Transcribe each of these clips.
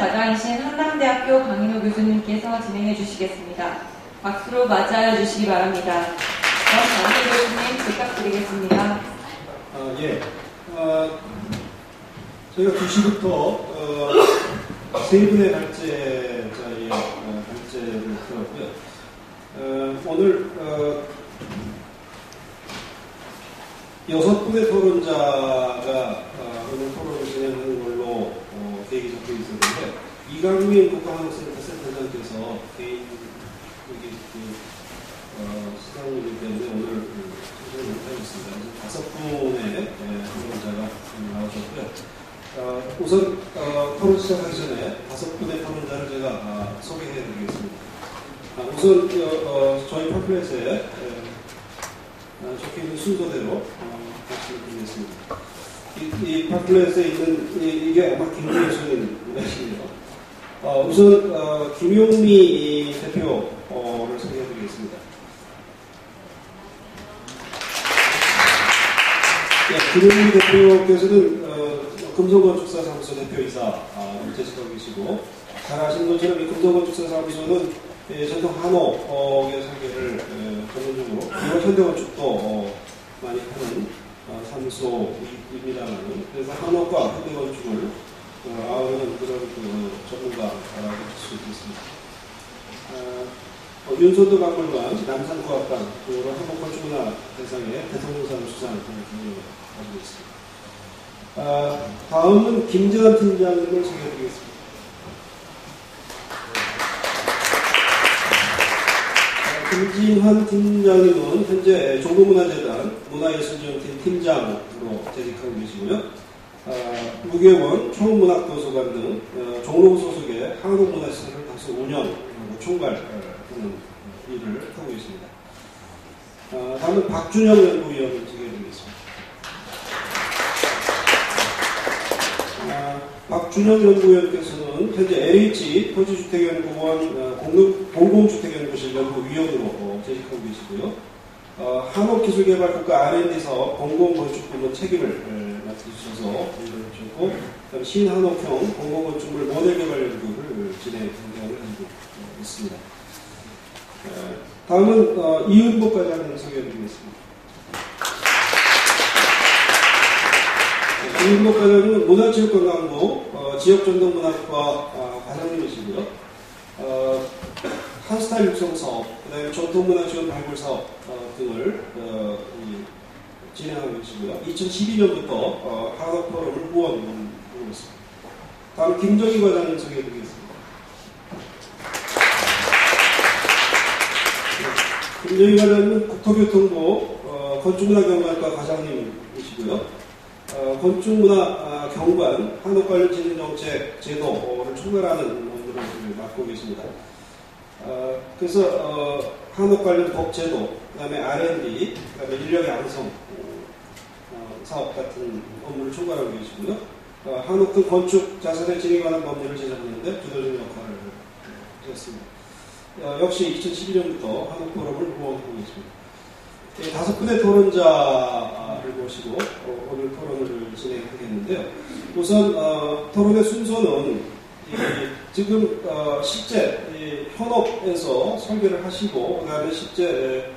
좌장이신 한남대학교 강인호 교수님께서 진행해 주시겠습니다. 박수로 맞이하여 주시기 바랍니다. 그럼 강인호 교수님 부탁드리겠습니다. 저희가 2시부터 세 분의 발제자의 발제를 들었고요. 오늘 6분의 토론자가 오늘 토론을 진행하는 걸로 계획이 잡혀 있었는데, 이강민 국가학생센터 센터장께서 개인 시상이기 때문에 오늘 참석을 못하겠습니다. 그래서 5분의 토론자가 나오셨고요. 우선 토론 시작하기 전에 5분의 토론자를 제가 소개해드리겠습니다. 우선 저희 팜플렛에 적혀있는 순서대로 말씀드리겠습니다. 이 팜플렛에 있는 이게 아마 김용미 교수님이시네요. 우선 김용미 대표를 소개해드리겠습니다. 김용미 대표께서는 금성건축사사무소 대표이사 재직하고 계시고, 잘 아시는 것처럼 이 금성건축사사무소는 전통 한옥의 설계를 전문적으로, 그리고 현대건축도 많이 하는 사무소입니다만, 그래서 한옥과 현대건축을 아우르는 그런 전문가라고 할 수 있습니다. 윤선도 박물관, 남산과학관, 그리고 한국건축문화 대상의 대통령상 수상 등을 가지고 있습니다. 다음은 김재환 팀장님을 소개해드리겠습니다. 김진환 팀장님은 현재 종로문화재단 문화예술지원팀 팀장으로 재직하고 계시고요. 무교원, 초문학도서관 등 종로 소속의 한국문화시설을 다수 운영, 총괄하는 일을 하고 있습니다. 다음은 박준영 연구위원을 소개해드리겠습니다. 박준영 연구위원께서는 현재 LH 토지주택연구원 공공주택연구실 연구위원으로 재직하고 계시고요. 한옥기술개발 국가 R&D 사업 공공건축부문 책임을 맡으셔서 일을 하셨고, 그다음 신한옥형 공공건축물 모델 개발 연구를 진행하고 있습니다. 다음은 이은복 과장을 소개해드리겠습니다. 이은복 과장은 문화체육관광부 지역전통문학과 과장님이시고요. 한스타일 육성 사업, 그다음에 전통문화 지원 발굴 사업 등을 진행하고 계시고요. 2012년부터 한옥 포럼을 후원하고 있습니다. 다음 김정희 과장님 소개해드리겠습니다. 김정희 과장님은 국토교통부 건축문화경관과 과장님이시고요. 건축문화경관 한옥관련진흥정책 제도를 총괄하는 업무를 맡고 계십니다. 그래서 한옥 관련 법제도, 그 다음에 R&D, 그 다음에 인력 양성 사업 같은 업무를 총괄하고 계시고요. 한옥 등 건축 자산의 진행에 관한 법률을 제정하는데 주도적인 역할을 하셨습니다. 역시 2012년부터 한옥 포럼을 후원하고 계십니다. 5분의 토론자를 모시고 오늘 토론을 진행하겠는데요. 우선 토론의 순서는 지금 실제 현업에서 설계를 하시고, 그 다음에 실제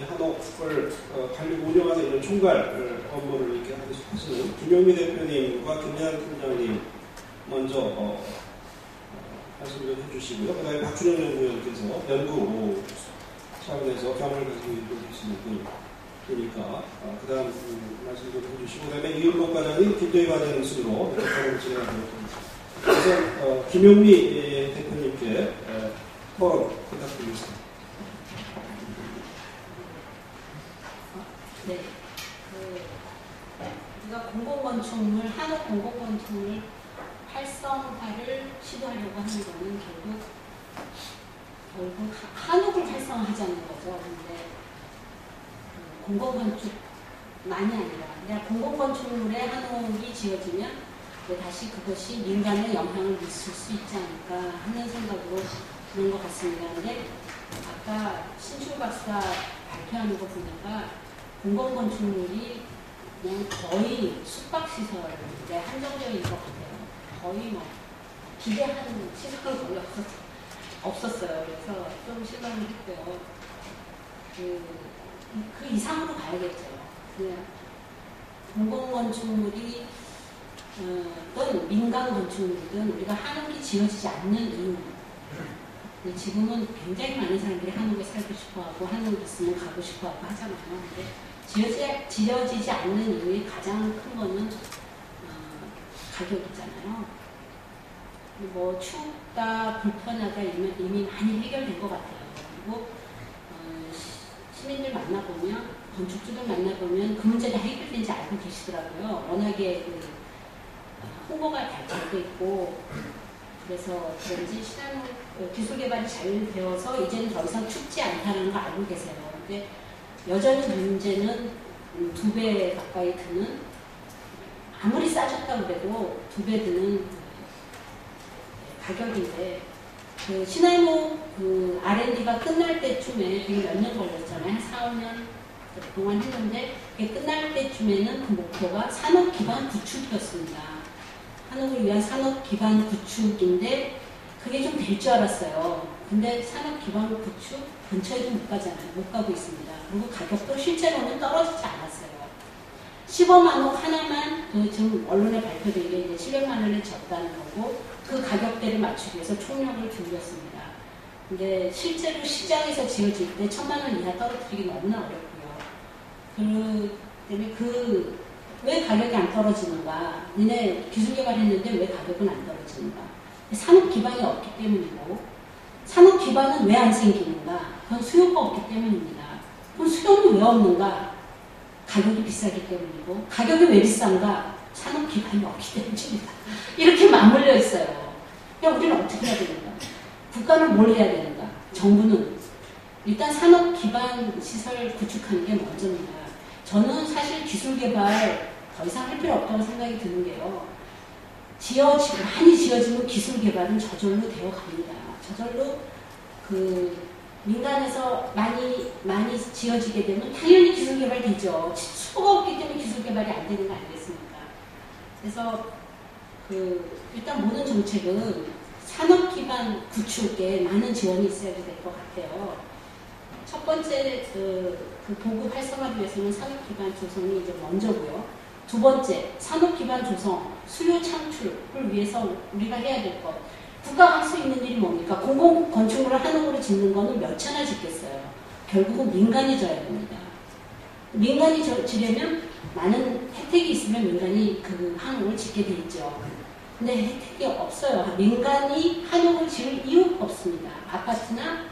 한옥을 관리 운영하는 이런 총괄 업무를 이렇게 하시는 김용미 대표님과 김재환 팀장님 먼저 말씀을 해주시고요. 그 다음에 박준영 연구위원께서 연구 차원에서 경험을 가지고 계시는 분이니까 그 다음 말씀 좀 해주시고, 그 다음에 이은복 과장님, 김정희 과장님 순으로 이렇게 토론을 진행하도록 하겠습니다. 그래서 김용미 대표님께 토론 부탁드리겠습니다. 네, 우리가 공공건축물, 한옥 공공건축물 활성화를 시도하려고 하는 것은 결국 한옥을 활성화하자는 거죠. 근데 공공건축만이 아니라 그냥 공공건축물에 한옥이 지어지면 다시 그것이 민간에 영향을 미칠 수 있지 않을까 하는 생각으로 그런 것 같습니다. 근데 아까 신출 박사 발표하는 거 보니까 공공건축물이 그냥 거의 숙박시설에 한정적인 것 같아요. 거의 기대하는 시선은 별로 없었어요. 그래서 좀 실망을 했고요. 그 이상으로 가야겠죠. 그냥 공공건축물이 또 민간 건축물이든 우리가 한옥이 지어지지 않는 이유. 지금은 굉장히 많은 사람들이 한옥에 살고 싶어하고 한옥이 있으면 가고 싶어하고 하잖아요. 근데 지어지지 않는 이유의 가장 큰 거는 가격이잖아요. 뭐 춥다, 불편하다 이미 많이 해결된 것 같아요. 그리고 시민들 만나보면, 건축주들 만나보면 그 문제가 해결된지 알고 계시더라고요. 워낙에 홍보가 잘 돼 있고, 그래서 그런지 기술개발이 잘 되어서 이제는 더 이상 춥지 않다는 거 알고 계세요. 근데 여전히 문제는 2배 가까이 드는, 아무리 싸졌다고 그래도 2배 드는 가격인데, 그 시나모 그 R&D가 끝날 때쯤에 되게 몇 년 걸렸잖아요. 한 4, 5년 동안 했는데, 그게 끝날 때쯤에는 그 목표가 산업 기반 구축이었습니다. 한옥을 위한 산업 기반 구축인데, 그게 좀 될 줄 알았어요. 근데 산업 기반 구축 근처에도 못 가잖아요. 못 가고 있습니다. 그리고 가격도 실제로는 떨어지지 않았어요. 15만 원 하나만, 지금 언론에 발표된 게 이제 700만 원을 졌다는 거고, 그 가격대를 맞추기 위해서 총력을 기울였습니다. 근데 실제로 시장에서 지어질 때 1,000만 원 이하 떨어뜨리기 너무나 어렵고요. 그 때문에 왜 가격이 안 떨어지는가? 니네 기술 개발했는데 왜 가격은 안 떨어지는가? 산업 기반이 없기 때문이고, 산업 기반은 왜 안 생기는가? 그건 수요가 없기 때문입니다. 그럼 수요는 왜 없는가? 가격이 비싸기 때문이고, 가격이 왜 비싼가? 산업 기반이 없기 때문입니다. 이렇게 맞물려 있어요. 그럼 우리는 어떻게 해야 되는가? 국가는 뭘 해야 되는가? 정부는 일단 산업 기반 시설 구축하는 게 먼저입니다. 저는 사실 기술 개발 더 이상 할 필요 없다고 생각이 드는 게요. 많이 지어지면 기술 개발은 저절로 되어 갑니다. 저절로 민간에서 많이 지어지게 되면 당연히 기술 개발이 되죠. 수요가 없기 때문에 기술 개발이 안 되는 거 아니겠습니까? 그래서 일단 모든 정책은 산업 기반 구축에 많은 지원이 있어야 될 것 같아요. 첫 번째 그 보급 활성화를 위해서는 산업 기반 조성이 이제 먼저고요. 두 번째, 산업 기반 조성, 수요 창출을 위해서 우리가 해야 될 것. 국가가 할 수 있는 일이 뭡니까? 공공 건축물을 한옥으로 짓는 거는 몇 채나 짓겠어요. 결국은 민간이 져야 됩니다. 민간이 지려면 많은 혜택이 있으면 민간이 그 한옥을 짓게 돼 있죠. 근데 혜택이 없어요. 민간이 한옥을 지을 이유가 없습니다. 아파트나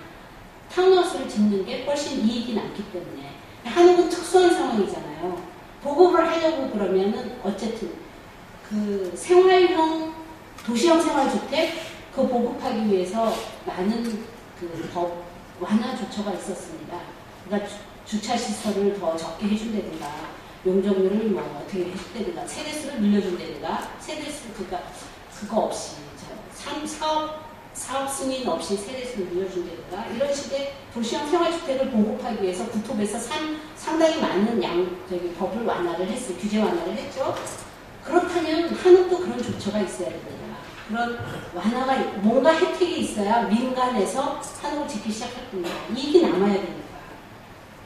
타운하우스를 짓는 게 훨씬 이익이 많기 때문에. 한옥은 특수한 상황이잖아요. 보급을 하려고 그러면은 어쨌든 그 생활형 도시형 생활주택 그 보급하기 위해서 많은 그 법 완화 조처가 있었습니다. 그러니까 주차 시설을 더 적게 해준다든가 용적률을 뭐 어떻게 해준다든가 세대수를 늘려준다든가 세대수 그거 없이 사업 승인 없이 세대수를 늘려준다든가 이런 식의 도시형 생활주택을 보급하기 위해서 국토부에서 상당히 많은 법을 완화를 했어요. 규제 완화를 했죠. 그렇다면 한옥도 그런 조처가 있어야 됩니다. 그런 완화가 뭔가 혜택이 있어야 민간에서 한옥을 짓기 시작할 겁니다. 이익이 남아야 되니까.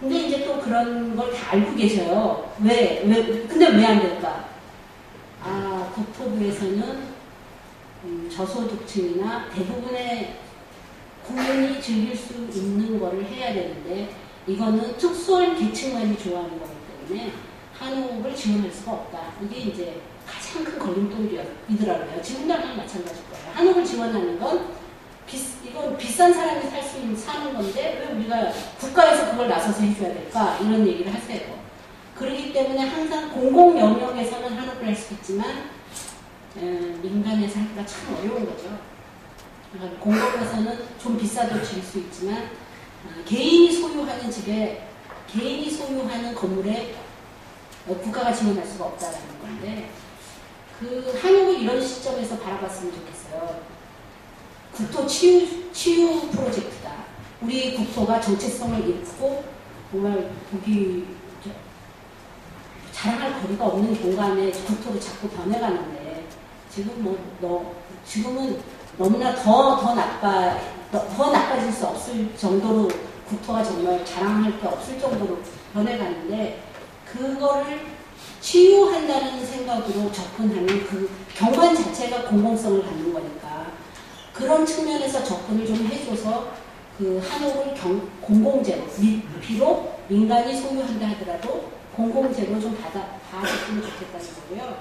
근데 이제 또 그런 걸 다 알고 계셔요. 근데 왜 안 될까? 국토부에서는 저소득층이나 대부분의 국민이 즐길 수 있는 거를 해야 되는데 이거는 특수한 계층만이 좋아하는 거기 때문에 한옥을 지원할 수가 없다. 이게 이제 가장 큰 걸림돌이더라고요. 지금도 아마 마찬가지일 거예요. 한옥을 지원하는 건 이건 비싼 사람이 사는 건데 왜 우리가 국가에서 그걸 나서서 해줘야 될까? 이런 얘기를 하세요. 그렇기 때문에 항상 공공 영역에서는 한옥을 할 수 있지만 민간에서 하기가 참 어려운 거죠. 그러니까 공공에서는 좀 비싸도 지을 수 있지만 개인이 소유하는 집에 개인이 소유하는 건물에 국가가 지원할 수가 없다는 건데 그 한옥을 이런 시점에서 바라봤으면 좋겠어요. 국토 치유 프로젝트다. 우리 국토가 정체성을 잃고 정말 보기 자랑할 거리가 없는 공간에 국토로 자꾸 변해가는데 지금 지금은 너무나 더 나빠질 수 없을 정도로 국토가 정말 자랑할 게 없을 정도로 변해가는데 그거를 치유한다는 생각으로 접근하는 그 경관 자체가 공공성을 갖는 거니까 그런 측면에서 접근을 좀 해줘서 그 한옥을 공공재로 비록 민간이 소유한다 하더라도 공공재로 좀 봐줬으면 좋겠다는 거고요.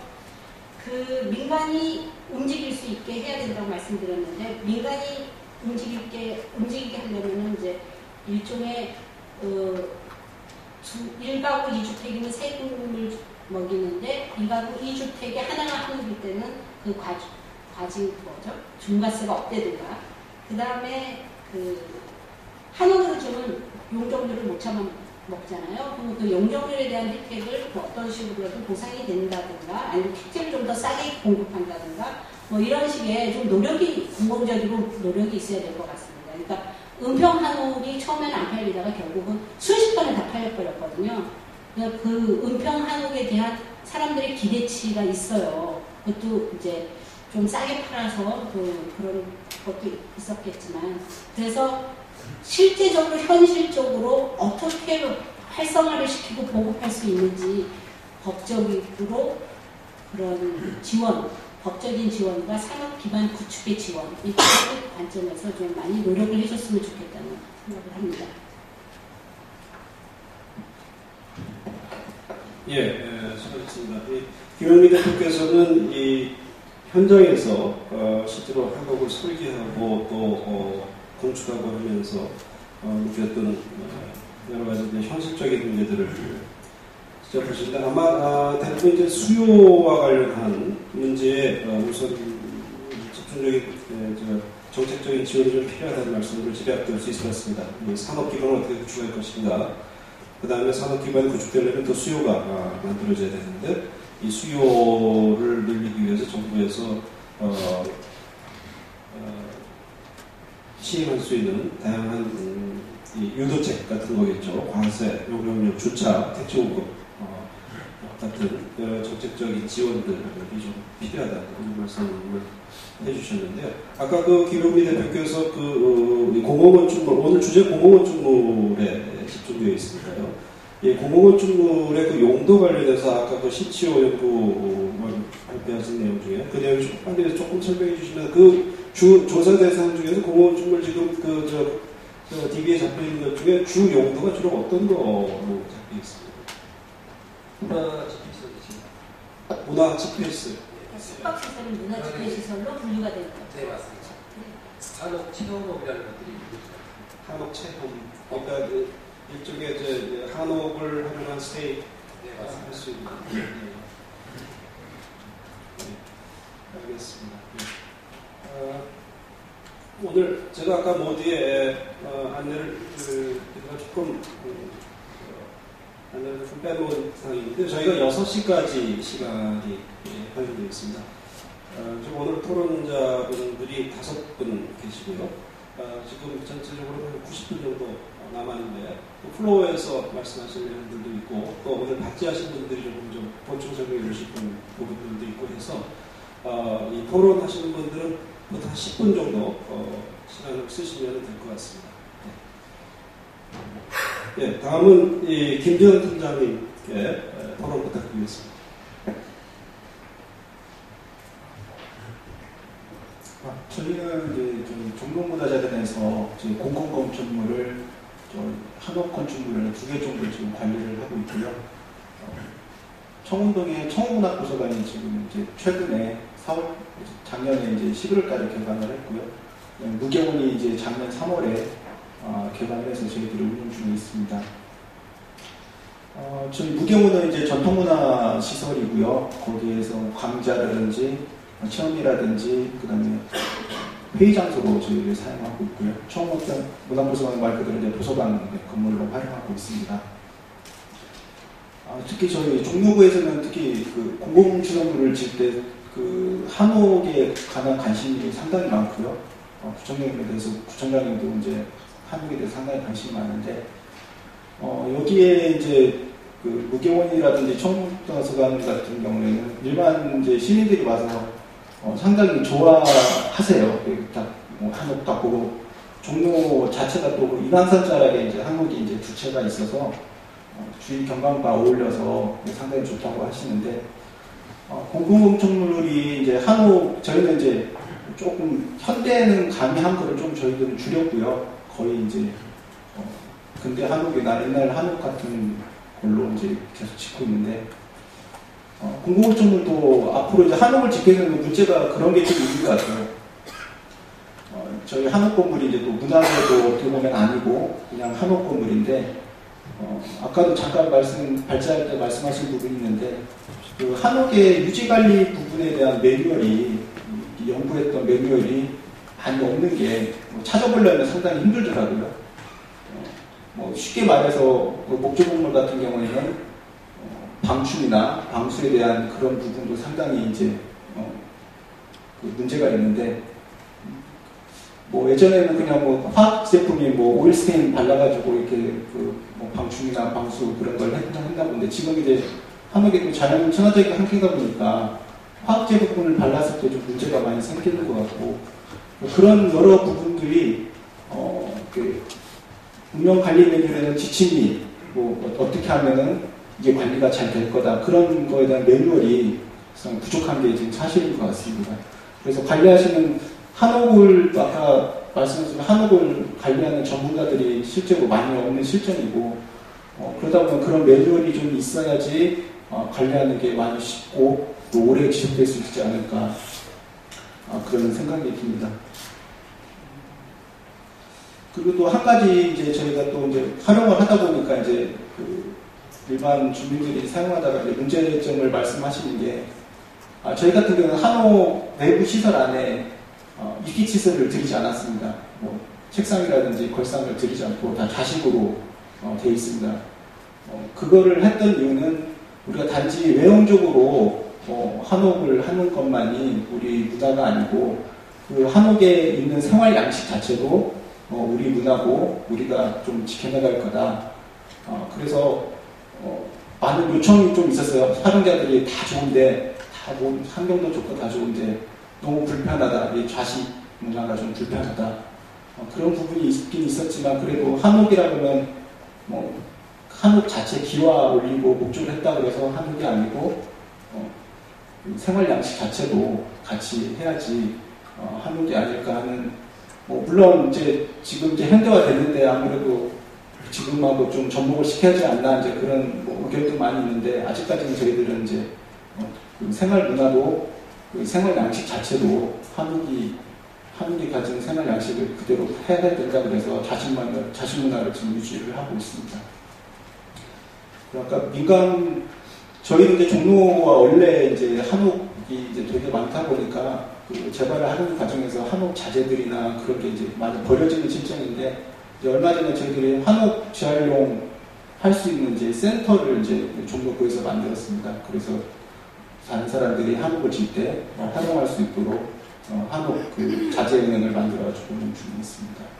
그 민간이 움직일 수 있게 해야 된다고 말씀드렸는데 민간이 움직이게 하려면은 이제 일종의 1가구 2주택이면 세금을 먹이는데 1가구 2주택에 하나가 한옥일 때는 그 과징 뭐죠? 중과세가 없대든가. 그 다음에 그 한옥으로 주면 용적률을 못 참아 먹잖아요. 그럼 그 용적률에 대한 혜택을 뭐 어떤 식으로라도 보상이 된다든가 아니면 택지를 좀 더 싸게 공급한다든가 뭐 이런 식의 좀 공공적으로 노력이 있어야 될 것 같습니다. 그러니까 은평 한옥이 처음에는 안 팔리다가 결국은 순식간에 다 팔려버렸거든요. 그러니까 그 은평 한옥에 대한 사람들의 기대치가 있어요. 그것도 이제 좀 싸게 팔아서 그런 것도 있었겠지만 그래서 실제적으로 현실적으로 어떻게 활성화를 시키고 보급할 수 있는지 법적으로 그런 법적인 지원과 산업 기반 구축의 지원 이 관점에서 좀 많이 노력을 해줬으면 좋겠다는 생각을 합니다. 수고하셨습니다. 김영미 대표께서는 이 현장에서 실제로 한옥을 설계하고 또 건축하고 하면서 느꼈던 여러 가지 현실적인 문제들을 지적하시는데 아마 대부분 이제 수요와 관련한 문제에 우선 집중적인 정책적인 지원이 좀 필요하다는 말씀을 집약될 수 있을 것 같습니다. 산업기반을 어떻게 구축할 것인가, 그 다음에 산업기반이 구축되려면 또 수요가 만들어져야 되는데 이 수요를 늘리기 위해서 정부에서 시행할 수 있는 다양한 유도책 같은 거겠죠. 과세, 용역료, 주차, 택지공급 같은 여러 정책적인 지원들이 좀 필요하다는 말씀을 해주셨는데요. 아까 김용미 대표께서 공공건축물, 오늘 주제 공공건축물에 집중되어 있으니까요. 공공건축물의 그 용도 관련해서 아까 신치호 연구 발표하신 내용 중에 그 내용을 조금 설명해 주시면 조사 대상 중에서 공공건축물 지금 DB에 잡혀 있는 것 중에 주 용도가 주로 어떤 거로 잡혀 있습니다? 문화집회시설. 숙박시설은 문화집회시설로 분류가 되는 거죠. 네, 맞습니다. 한옥 체험업이라는 것들이 한옥 체험. 그러니까 일종의 한옥을 활용한 스테이 할 수 있는. 알겠습니다. 오늘 제가 아까 모두에 안내를 안내를 좀 빼놓은 상황인데 저희가 6시까지 시간이 허용되어 있습니다. 지금 오늘 토론자분들이 5분 계시고요. 지금 전체적으로 90분 정도 남았는데 플로어에서 말씀하시는 분들도 있고 또 오늘 발제하신 분들이 좀 보충 설명해 주실 부분들도 있고 해서 이 토론하시는 분들은 보통 한 10분 정도 시간을 쓰시면 될 것 같습니다. 네, 다음은 김재현 팀장님께 토론 부탁드리겠습니다. 저희는 이제 종로문화재단에서 공공건축물을 한옥 건축물을 2개 정도 지금 관리를 하고 있고요. 청운동의 청운문학도서관이 지금 이제 최근에 작년에 이제 11월달에 개관을 했고요. 무경원이 이제 작년 3월에 개관을 해서 저희들이 운영 중에 있습니다. 저희 무경원은 이제 전통문화 시설이고요. 거기에서 강좌라든지 체험이라든지 그다음에 회의 장소로 저희를 사용하고 있고요. 청운동 문화도서관 말 그대로 이제 도서관 건물로 활용하고 있습니다. 특히 저희 종로구에서는 특히 그 공공시설물을 질 때 그 한옥에 관한 관심이 상당히 많고요. 구청장님에 대해서 구청장님도 이제 한옥에 대해서 상당히 관심이 많은데 여기에 이제 그 무경원이라든지 청운도서관 같은 경우에는 일반 이제 시민들이 와서 상당히 좋아하세요. 딱뭐 한옥 딱 보고 종로 자체가 또 인왕산자락에 이제 한옥이 이제 두 채가 있어서 주위 경관과 어울려서 상당히 좋다고 하시는데 공공건축물이 이제 한옥 저희는 이제 조금 현대는 가미한 거를 좀 저희들은 줄였고요. 거의 이제 근대 한옥이나 옛날 한옥 같은 걸로 이제 계속 짓고 있는데 공공건축물도 앞으로 이제 한옥을 짓게 되는 문제가 그런 게 좀 있는 것 같아요. 저희 한옥 건물이 이제 또 문화재도 어떻게 보면 아니고 그냥 한옥 건물인데 아까도 잠깐 발제할 때 말씀하신 부분이 있는데 그 한옥의 유지관리 부분에 대한 매뉴얼이 연구했던 매뉴얼이 많이 없는 게 찾아보려면 상당히 힘들더라고요. 쉽게 말해서 그 목조건물 같은 경우에는 방충이나 방수에 대한 그런 부분도 상당히 이제 그 문제가 있는데 예전에는 그냥 화학 제품이 오일 스테인 발라가지고 이렇게 뭐 방충이나 방수 그런 걸 한다 본데 지금 이제 한옥에 또 자연 친화적인 환경이다 보니까 화학 제품을 발랐을 때 좀 문제가 많이 생기는 것 같고 그런 여러 부분들이 운영 관리 매뉴얼에는 지침이 어떻게 하면은 이게 관리가 잘 될 거다 그런 거에 대한 매뉴얼이 부족한 게 지금 사실인 것 같습니다. 그래서 관리하시는 한옥을 아까 말씀하신 한옥을 관리하는 전문가들이 실제로 많이 없는 실정이고 그러다 보면 그런 매뉴얼이 좀 있어야지 관리하는 게 많이 쉽고 또 오래 지속될 수 있지 않을까 그런 생각이 듭니다. 그리고 또 한 가지 이제 저희가 또 이제 활용을 하다 보니까 이제 그 일반 주민들이 사용하다가 이제 문제점을 말씀하시는 게 저희 같은 경우는 한옥 내부 시설 안에 이기시설을 드리지 않았습니다. 책상이라든지 걸상을 드리지 않고 다 좌식으로 되어 있습니다. 그거를 했던 이유는 우리가 단지 외형적으로 한옥을 하는 것만이 우리 문화가 아니고 그 한옥에 있는 생활 양식 자체도 우리 문화고 우리가 좀 지켜나갈 거다. 그래서 많은 요청이 좀 있었어요. 사용자들이 다 좋은데 다 환경도 좋고 다 좋은데 너무 불편하다. 이 좌식 문화가 좀 불편하다. 그런 부분이 있긴 있었지만 그래도 한옥이라 그러면 한옥 자체 기와 올리고 목조를 했다고 해서 한옥이 아니고 생활 양식 자체도 같이 해야지 한옥이 아닐까 하는 물론 이제 지금 이제 현대화 됐는데 아무래도 지금하고 좀 접목을 시켜야지 않나 이제 그런 의견도 많이 있는데 아직까지는 저희들은 이제 생활 문화도 생활 양식 자체도 한국이 가진 생활 양식을 그대로 해야 된다 그래서 자신 문화를 지금 유지를 하고 있습니다. 그러니까 저희는 이제 종로와 원래 이제 한옥이 이제 되게 많다 보니까 그 재발을 하는 과정에서 한옥 자재들이나 그런 게 이제 많이 버려지는 실정인데 이제 얼마 전에 저희들이 한옥 재활용 할 수 있는 이제 센터를 이제 종로구에서 만들었습니다. 그래서 다른 사람들이 한옥을 질 때 활용할 수 있도록 한옥 그 자재 은행을 만들어가지고 운영 중에 있습니다.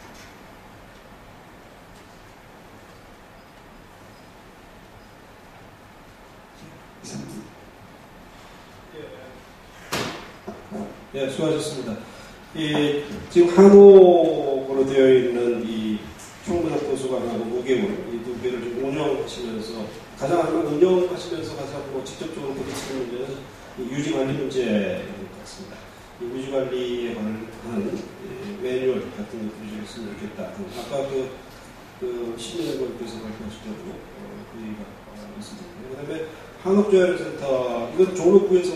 네, 수고하셨습니다. 지금 한옥으로 되어 있는 이 총문학도서관하고 무게물, 이 두 개를 좀 운영하시면서 가장 운영하시면서 가장 직접적으로 부딪히는 문제는 유지관리 문제인 것 같습니다. 이 유지관리에 관한 매뉴얼 같은 거 주셨으면 좋겠다. 아까 시민연구원께서 발표하실 때도 그 얘기가 있습니다. 그 다음에 한옥재활센터, 이건 종로구에서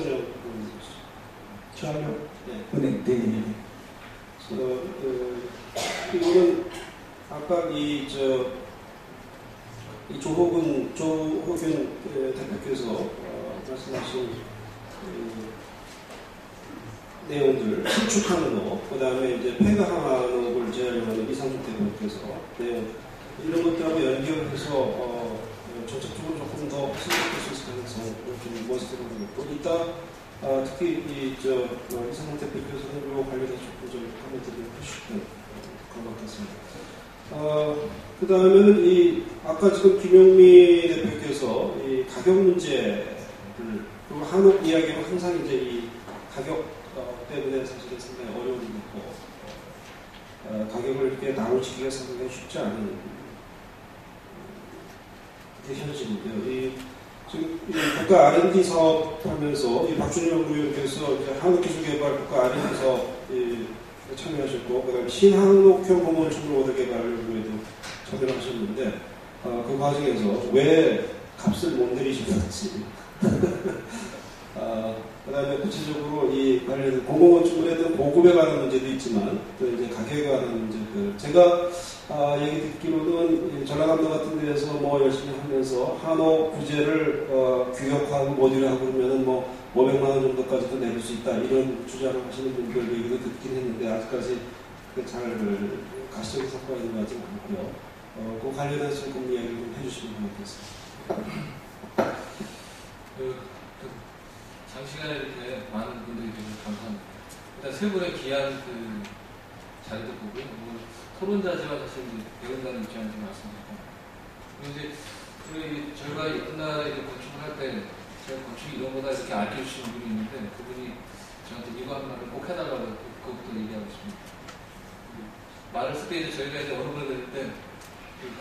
저요? 네. 네. 이거는 아까 조호균 대표께서 말씀하신 내용들 신축하는 거, 그 다음에 이제 폐가 한옥을 재활용하는 이상준 대표께서 내용 이런 것들하고 연결해서 정책적으로 조금 더 신축할 수 있을 가능성을 좀 모색해보고 있고 이따 특히 이상준 대표께서는 이거 관련해서 조금 좀 코멘트를 해주시면 그런 것 같습니다. 그 다음에는 아까 지금 김용미 대표께서 이 가격 문제를, 그리고 한옥 이야기는 항상 이제 이 가격 때문에 사실은 상당히 어려움이 있고 가격을 이렇게 나눠지기가 상당히 쉽지 않은 게 현실인데요. 지금 국가 R&D 사업 하면서 박준희 연구위원께서 이제 한국기술개발 국가 R&D 사업 참여하셨고, 그다음에 신한옥형 공원축로 모델 개발 연구에도 참여를 하셨는데, 그 과정에서 왜 값을 못 내리셨는지, 그다음에 구체적으로 이 관련해서 공공건축물에 대한 보급에 관한 문제도 있지만, 또 이제 가격에 관한 문제들, 제가 얘기 듣기로는 전라남도 같은 데에서 뭐 열심히 하면서 한옥 부재를 규격화하고 모듈화하고 그러면은 뭐 500만 원 정도까지도 내릴 수 있다, 이런 주장을 하시는 분들 얘기도 듣긴 했는데 아직까지 잘 가시적인 성과가 있는 것 같지는 않고요. 그 관련해서 조금 이야기를 좀 해주시면 좋겠습니다. 장시간에 이렇게 많은 분들이 계셔서 감사합니다. 일단 세 분의 귀한 자리도 보고요. 토론자지만 사실 배운다는 입장에서 말씀드리고, 그리고 이제 저희가 옛날에 건축을 할 때 제가 건축 이런 거다 이렇게 알려주시는 분이 있는데 그분이 저한테 이거 한 말을 꼭 해달라고 그것부터 얘기하고 있습니다. 말을 쓸 때 이제 저희가 이제 어느 분을 뵐 때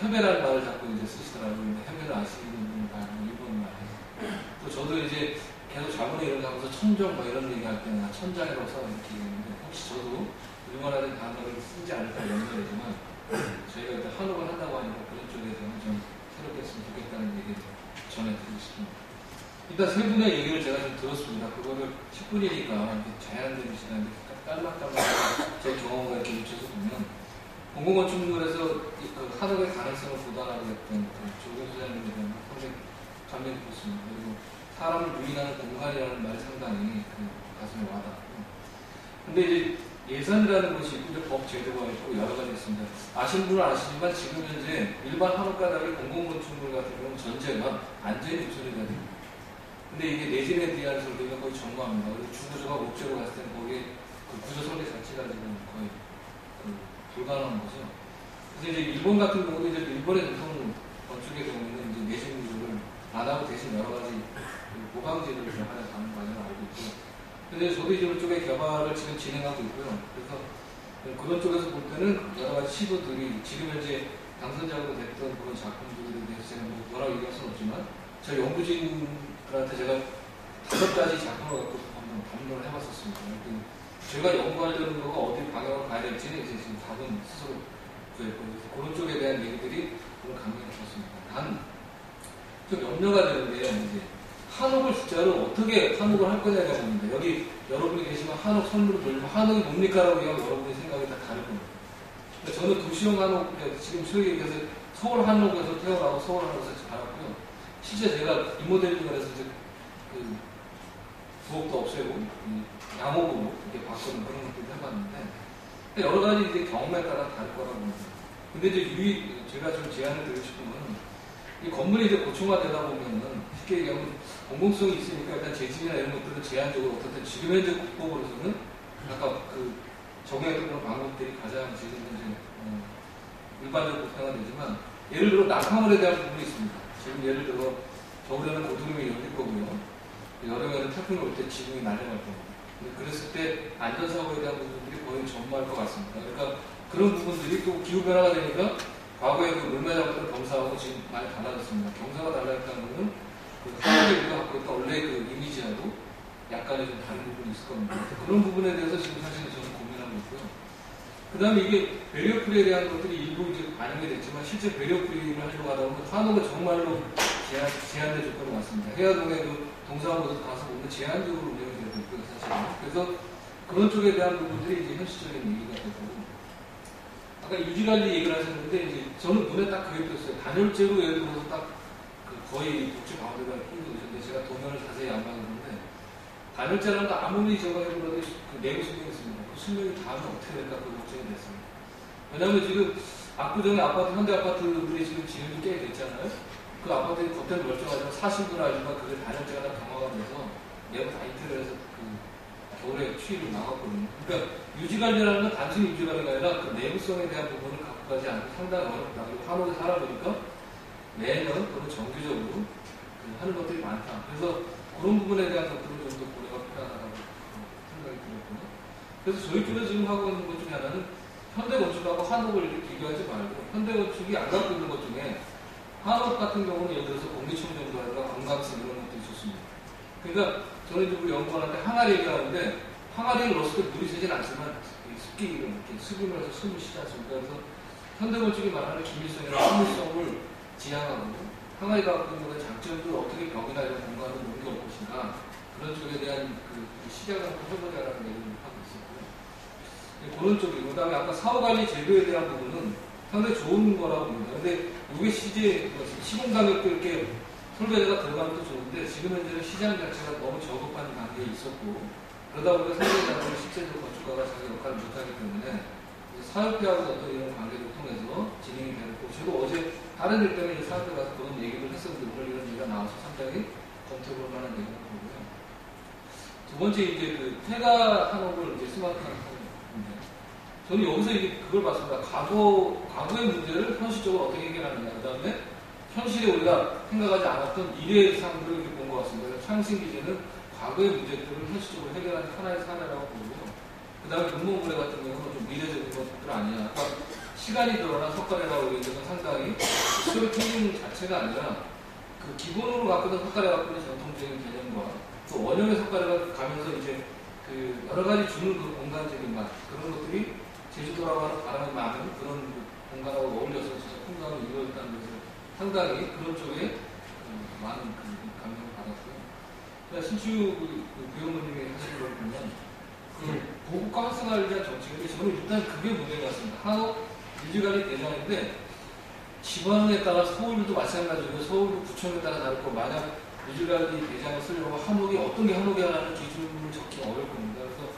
협회라는 말을 자꾸 이제 쓰시더라고요. 근데 협회를 아시는 분은 다 일본 말이에요. 또 저도 이제 계속 자문에 이런 거 하면서 천정 뭐 이런 얘기 할 때는 천장이라고 써 이렇게 얘기했는데 혹시 저도 일본어라는 단어를 쓰지 않을까 염려되지만 저희가 일단 한옥을 한다고 하니까 그런 쪽에서는 좀 새롭게 했으면 좋겠다는 얘기를 전해드리고 싶습니다. 일단 세 분의 얘기를 제가 좀 들었습니다. 그거를 10분이니까 제한된 시간에 딸랑딸랑 제 경험을 이렇게 묻혀서 보면 공공건축물에서 한옥의 가능성을 보단하고 했던 조경 소장님에 대한 상당히 감명이 깊었습니다. 그리고 사람을 유인하는 공간이라는 말이 상당히 가슴에 와닿고. 근데 이제 예산이라는 것이 있고, 법 제도가 있고, 여러 가지 있습니다. 아시는 분은 아시지만 지금 현재 일반 한옥과 달리 공공건축물 같은 경우는 전제가 안전이 우선이 돼야 됩니다. 근데 이게 내진에 대한 설계가 거의 전무합니다. 그리고 주구조가 목재로 갔을 때는 거기에 구조 설계 자체가 지금 거의 불가능한 거죠. 그래서 이제 일본 같은 경우도 이제 일본의 전통 건축의 경우에는 이제 내진 구조를 안 하고 대신 여러 가지 보강지를 하는 과정을 알고 있고, 근데 저도 이제 쪽에 개발을 지금 진행하고 있고요. 그래서 그런 쪽에서 볼 때는 여러 가지 시도들이 지금 현재 당선자로 됐던 그런 작품들에 대해서 제가 뭐라고 얘기할 수는 없지만, 저희 연구진들한테 제가 5가지 작품을 갖고 한번 담론을 해봤었습니다. 제가 연구하려는 거가 어디 방향으로 가야 될지는 이제 지금 답은 스스로 구했고, 그런 쪽에 대한 얘기들이 그런 감명이 깊었습니다. 단 좀 염려가 되는 게 이제 한옥을 진짜로 어떻게 한옥을 할 거냐가 봅니다. 여기 여러분이 계시면 한옥 선물을 돌리면 한옥이 뭡니까라고 하면 여러분의 생각이 다 다를 겁니다. 저는 도시형 한옥, 지금 소위 얘기해서 서울 한옥에서 태어나고 서울 한옥에서 자랐고요. 실제 제가 리모델링을 해서 이제 부엌도 없애고 양옥으로 이렇게 바꾸는 그런 것들을 해봤는데 여러 가지 이제 경험에 따라 다를 거라고 봅니다. 근데 이제 제가 좀 제안을 드리고 싶은 거는 이 건물이 이제 고층화되다 보면은 쉽게 얘기하면 공공성이 있으니까 일단 재질이나 이런 것들은 제한적으로 어떻든 지금 현재 국법으로서는 아까 적용했던 그런 방법들이 가장 지금 현재 일반적으로 사용이 되지만 예를 들어 난방물에 대한 부분이 있습니다. 지금 예를 들어 겨울에는 고드름이 열릴 거고요. 여름에는 태풍이 올 때 지붕이 날아갈 겁니다. 그랬을 때 안전사고에 대한 부분들이 거의 전무할 것 같습니다. 그러니까 그런 부분들이 또 기후변화가 되니까 과거에 물매장부터 경사하고 지금 많이 달라졌습니다. 경사가 달라졌다는 것은 한국에 우리가 갖고 있던 원래 이미지하고 약간의 좀 다른 부분이 있을 겁니다. 그런 부분에 대해서 지금 사실 저는 고민하고 있고요. 그 다음에 이게 배리어프리에 대한 것들이 일부 이제 반영이 됐지만 실제 배리어프리를 하려고 하다 보면 한옥은 정말로 제한된 조건이 왔습니다. 해화동에 동사무소 가서 보면 제한적으로 운영이 되고 있고요, 사실은. 그래서 그런 쪽에 대한 부분들이 이제 현실적인 얘기가 되고, 아까 유지관리 얘기를 하셨는데, 이제 저는 눈에 딱 그게 띄었어요. 단열재로 예를 들어서 딱 거의 독재 방어대가 끼고 있는데, 제가 도면을 자세히 안 봤는데, 단열재라는 거 아무리 제가 해보라도 내부 수명이 있습니다. 그 수명이 다음에 어떻게 될까 그 걱정이 됐습니다. 왜냐하면 지금 압구정의 아파트, 현대 아파트들이 지금 진행이 꽤 됐잖아요. 그 아파트의 겉에는 멀쩡하지만 사실은 알지만 그게 단열재가 다 강화가 돼서 내부 다 인테리어에서 겨울에 추위를 막았거든요. 그러니까 유지관리라는 건 단순히 유지관리가 아니라 그 내부성에 대한 부분을 갖고 가지 않고 상당히 어렵다. 그리고 한옥에 살아보니까 매년 또는 정기적으로 하는 것들이 많다. 그래서 그런 부분에 대한 것들을 좀 더 고려가 필요하다고 생각이 들었고요. 그래서 저희 쪽에서 지금 하고 있는 것 중에 하나는 현대건축하고 한옥을 이렇게 비교하지 말고 현대건축이 안 갖고 있는 것 중에 한옥 같은 경우는 예를 들어서 공기청정도라든가 관광성 이런 것들이 좋습니다. 그러니까 저는 이제 우리 연구원한테 항아리 얘기하는데 항아리를 넣었을 때 물이 새진 않지만 습기 이렇게 습임을 해서 숨을 쉬지 않습니까? 그래서 현대건축이 말하는 기밀성이나 숨을성을 지향하고 항아리가 갖고 있는 장점들 어떻게 벽이나 이런 공간을 옮겨올 것인가 그런 쪽에 대한 그 시작을 한번 해보자라는 얘기를 하고 있었고요. 그런 쪽이고 그다음에 아까 사후관리 제도에 대한 부분은 상당히 좋은 거라고 봅니다. 근데 이게 시공 가격도 이렇게 설계자가 들어가면 또 좋은데 지금 현재는 시장 자체가 너무 저급한 단계에 있었고 그러다 보니까 설계자들은 실제로 건축가가 자기 역할을 못하기 때문에 사업계하고 어떤 이런 관계를 통해서 진행이 되고 저도 어제 다른 일 때문에 사업계 가서 그런 얘기를 했었는데 오늘 이런 얘기가 나와서 상당히 검토해볼 만한 얘기가 보고요. 두 번째 이제 그 폐가 한옥을 이제 스마트 한옥인데 저는 여기서 이제 그걸 봤습니다. 과거의 문제를 현실적으로 어떻게 해결하느냐. 그 다음에 현실에 우리가 생각하지 않았던 미래의 상들을 이렇게 본 것 같습니다. 창신 기제는 과거의 문제들을 현실적으로 해결하는 하나의 사례라고 보고요. 그 다음에 근본물레 같은 경우는 좀 미래적인 것들 아니야. 그러니까 시간이 들어나 석가래라고 얘기하는 건 상당히 시골 통신 자체가 아니라 그 기본으로 갖고 있는 석가래 갖고 있는 전통적인 개념과 또 원형의 석가래가 가면서 이제 그 여러 가지 주는 그 공간적인 맛 그런 것들이 제주도라고 하는 바람이 많은 그런 공간하고 어울려서 진짜 풍광을 이루어졌다는 것을 상당히 그런 쪽에 많은 그 감명을 받았고요. 그러니까 신추 부영모님이 하시는 걸 보면 그 고국가 활성화를 위한 정책인데 저는 일단 그게 문제인 것 같습니다. 한옥 유지관리 대상인데 지방에 따라 서울도 마찬가지고 서울도 구청에 따라 다르고 만약 유지관리 대상을 쓰려고 한옥이 어떤 게 한옥이라는 기준을 적기 어려울 겁니다. 그래서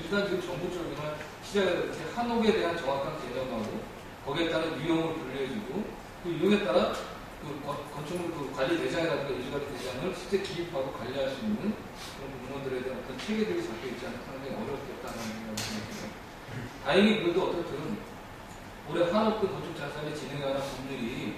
일단 지금 정부 쪽이나 시장에서 이렇게 한옥에 대한 정확한 개념하고 거기에 따른 유형을 분류해주고 그 유형에 따라 그 건축물 그 관리 대상이라든가 유지관리 대상을 실제 기입하고 관리할 수 있는 그런 공무원들에 대한 어떤 체계들이 잡혀 있지 않은 상당히 어렵겠다는 생각이 듭니다. 다행히 그래도 어떻든 올해 한옥 건축 자산이 진행하는 법률이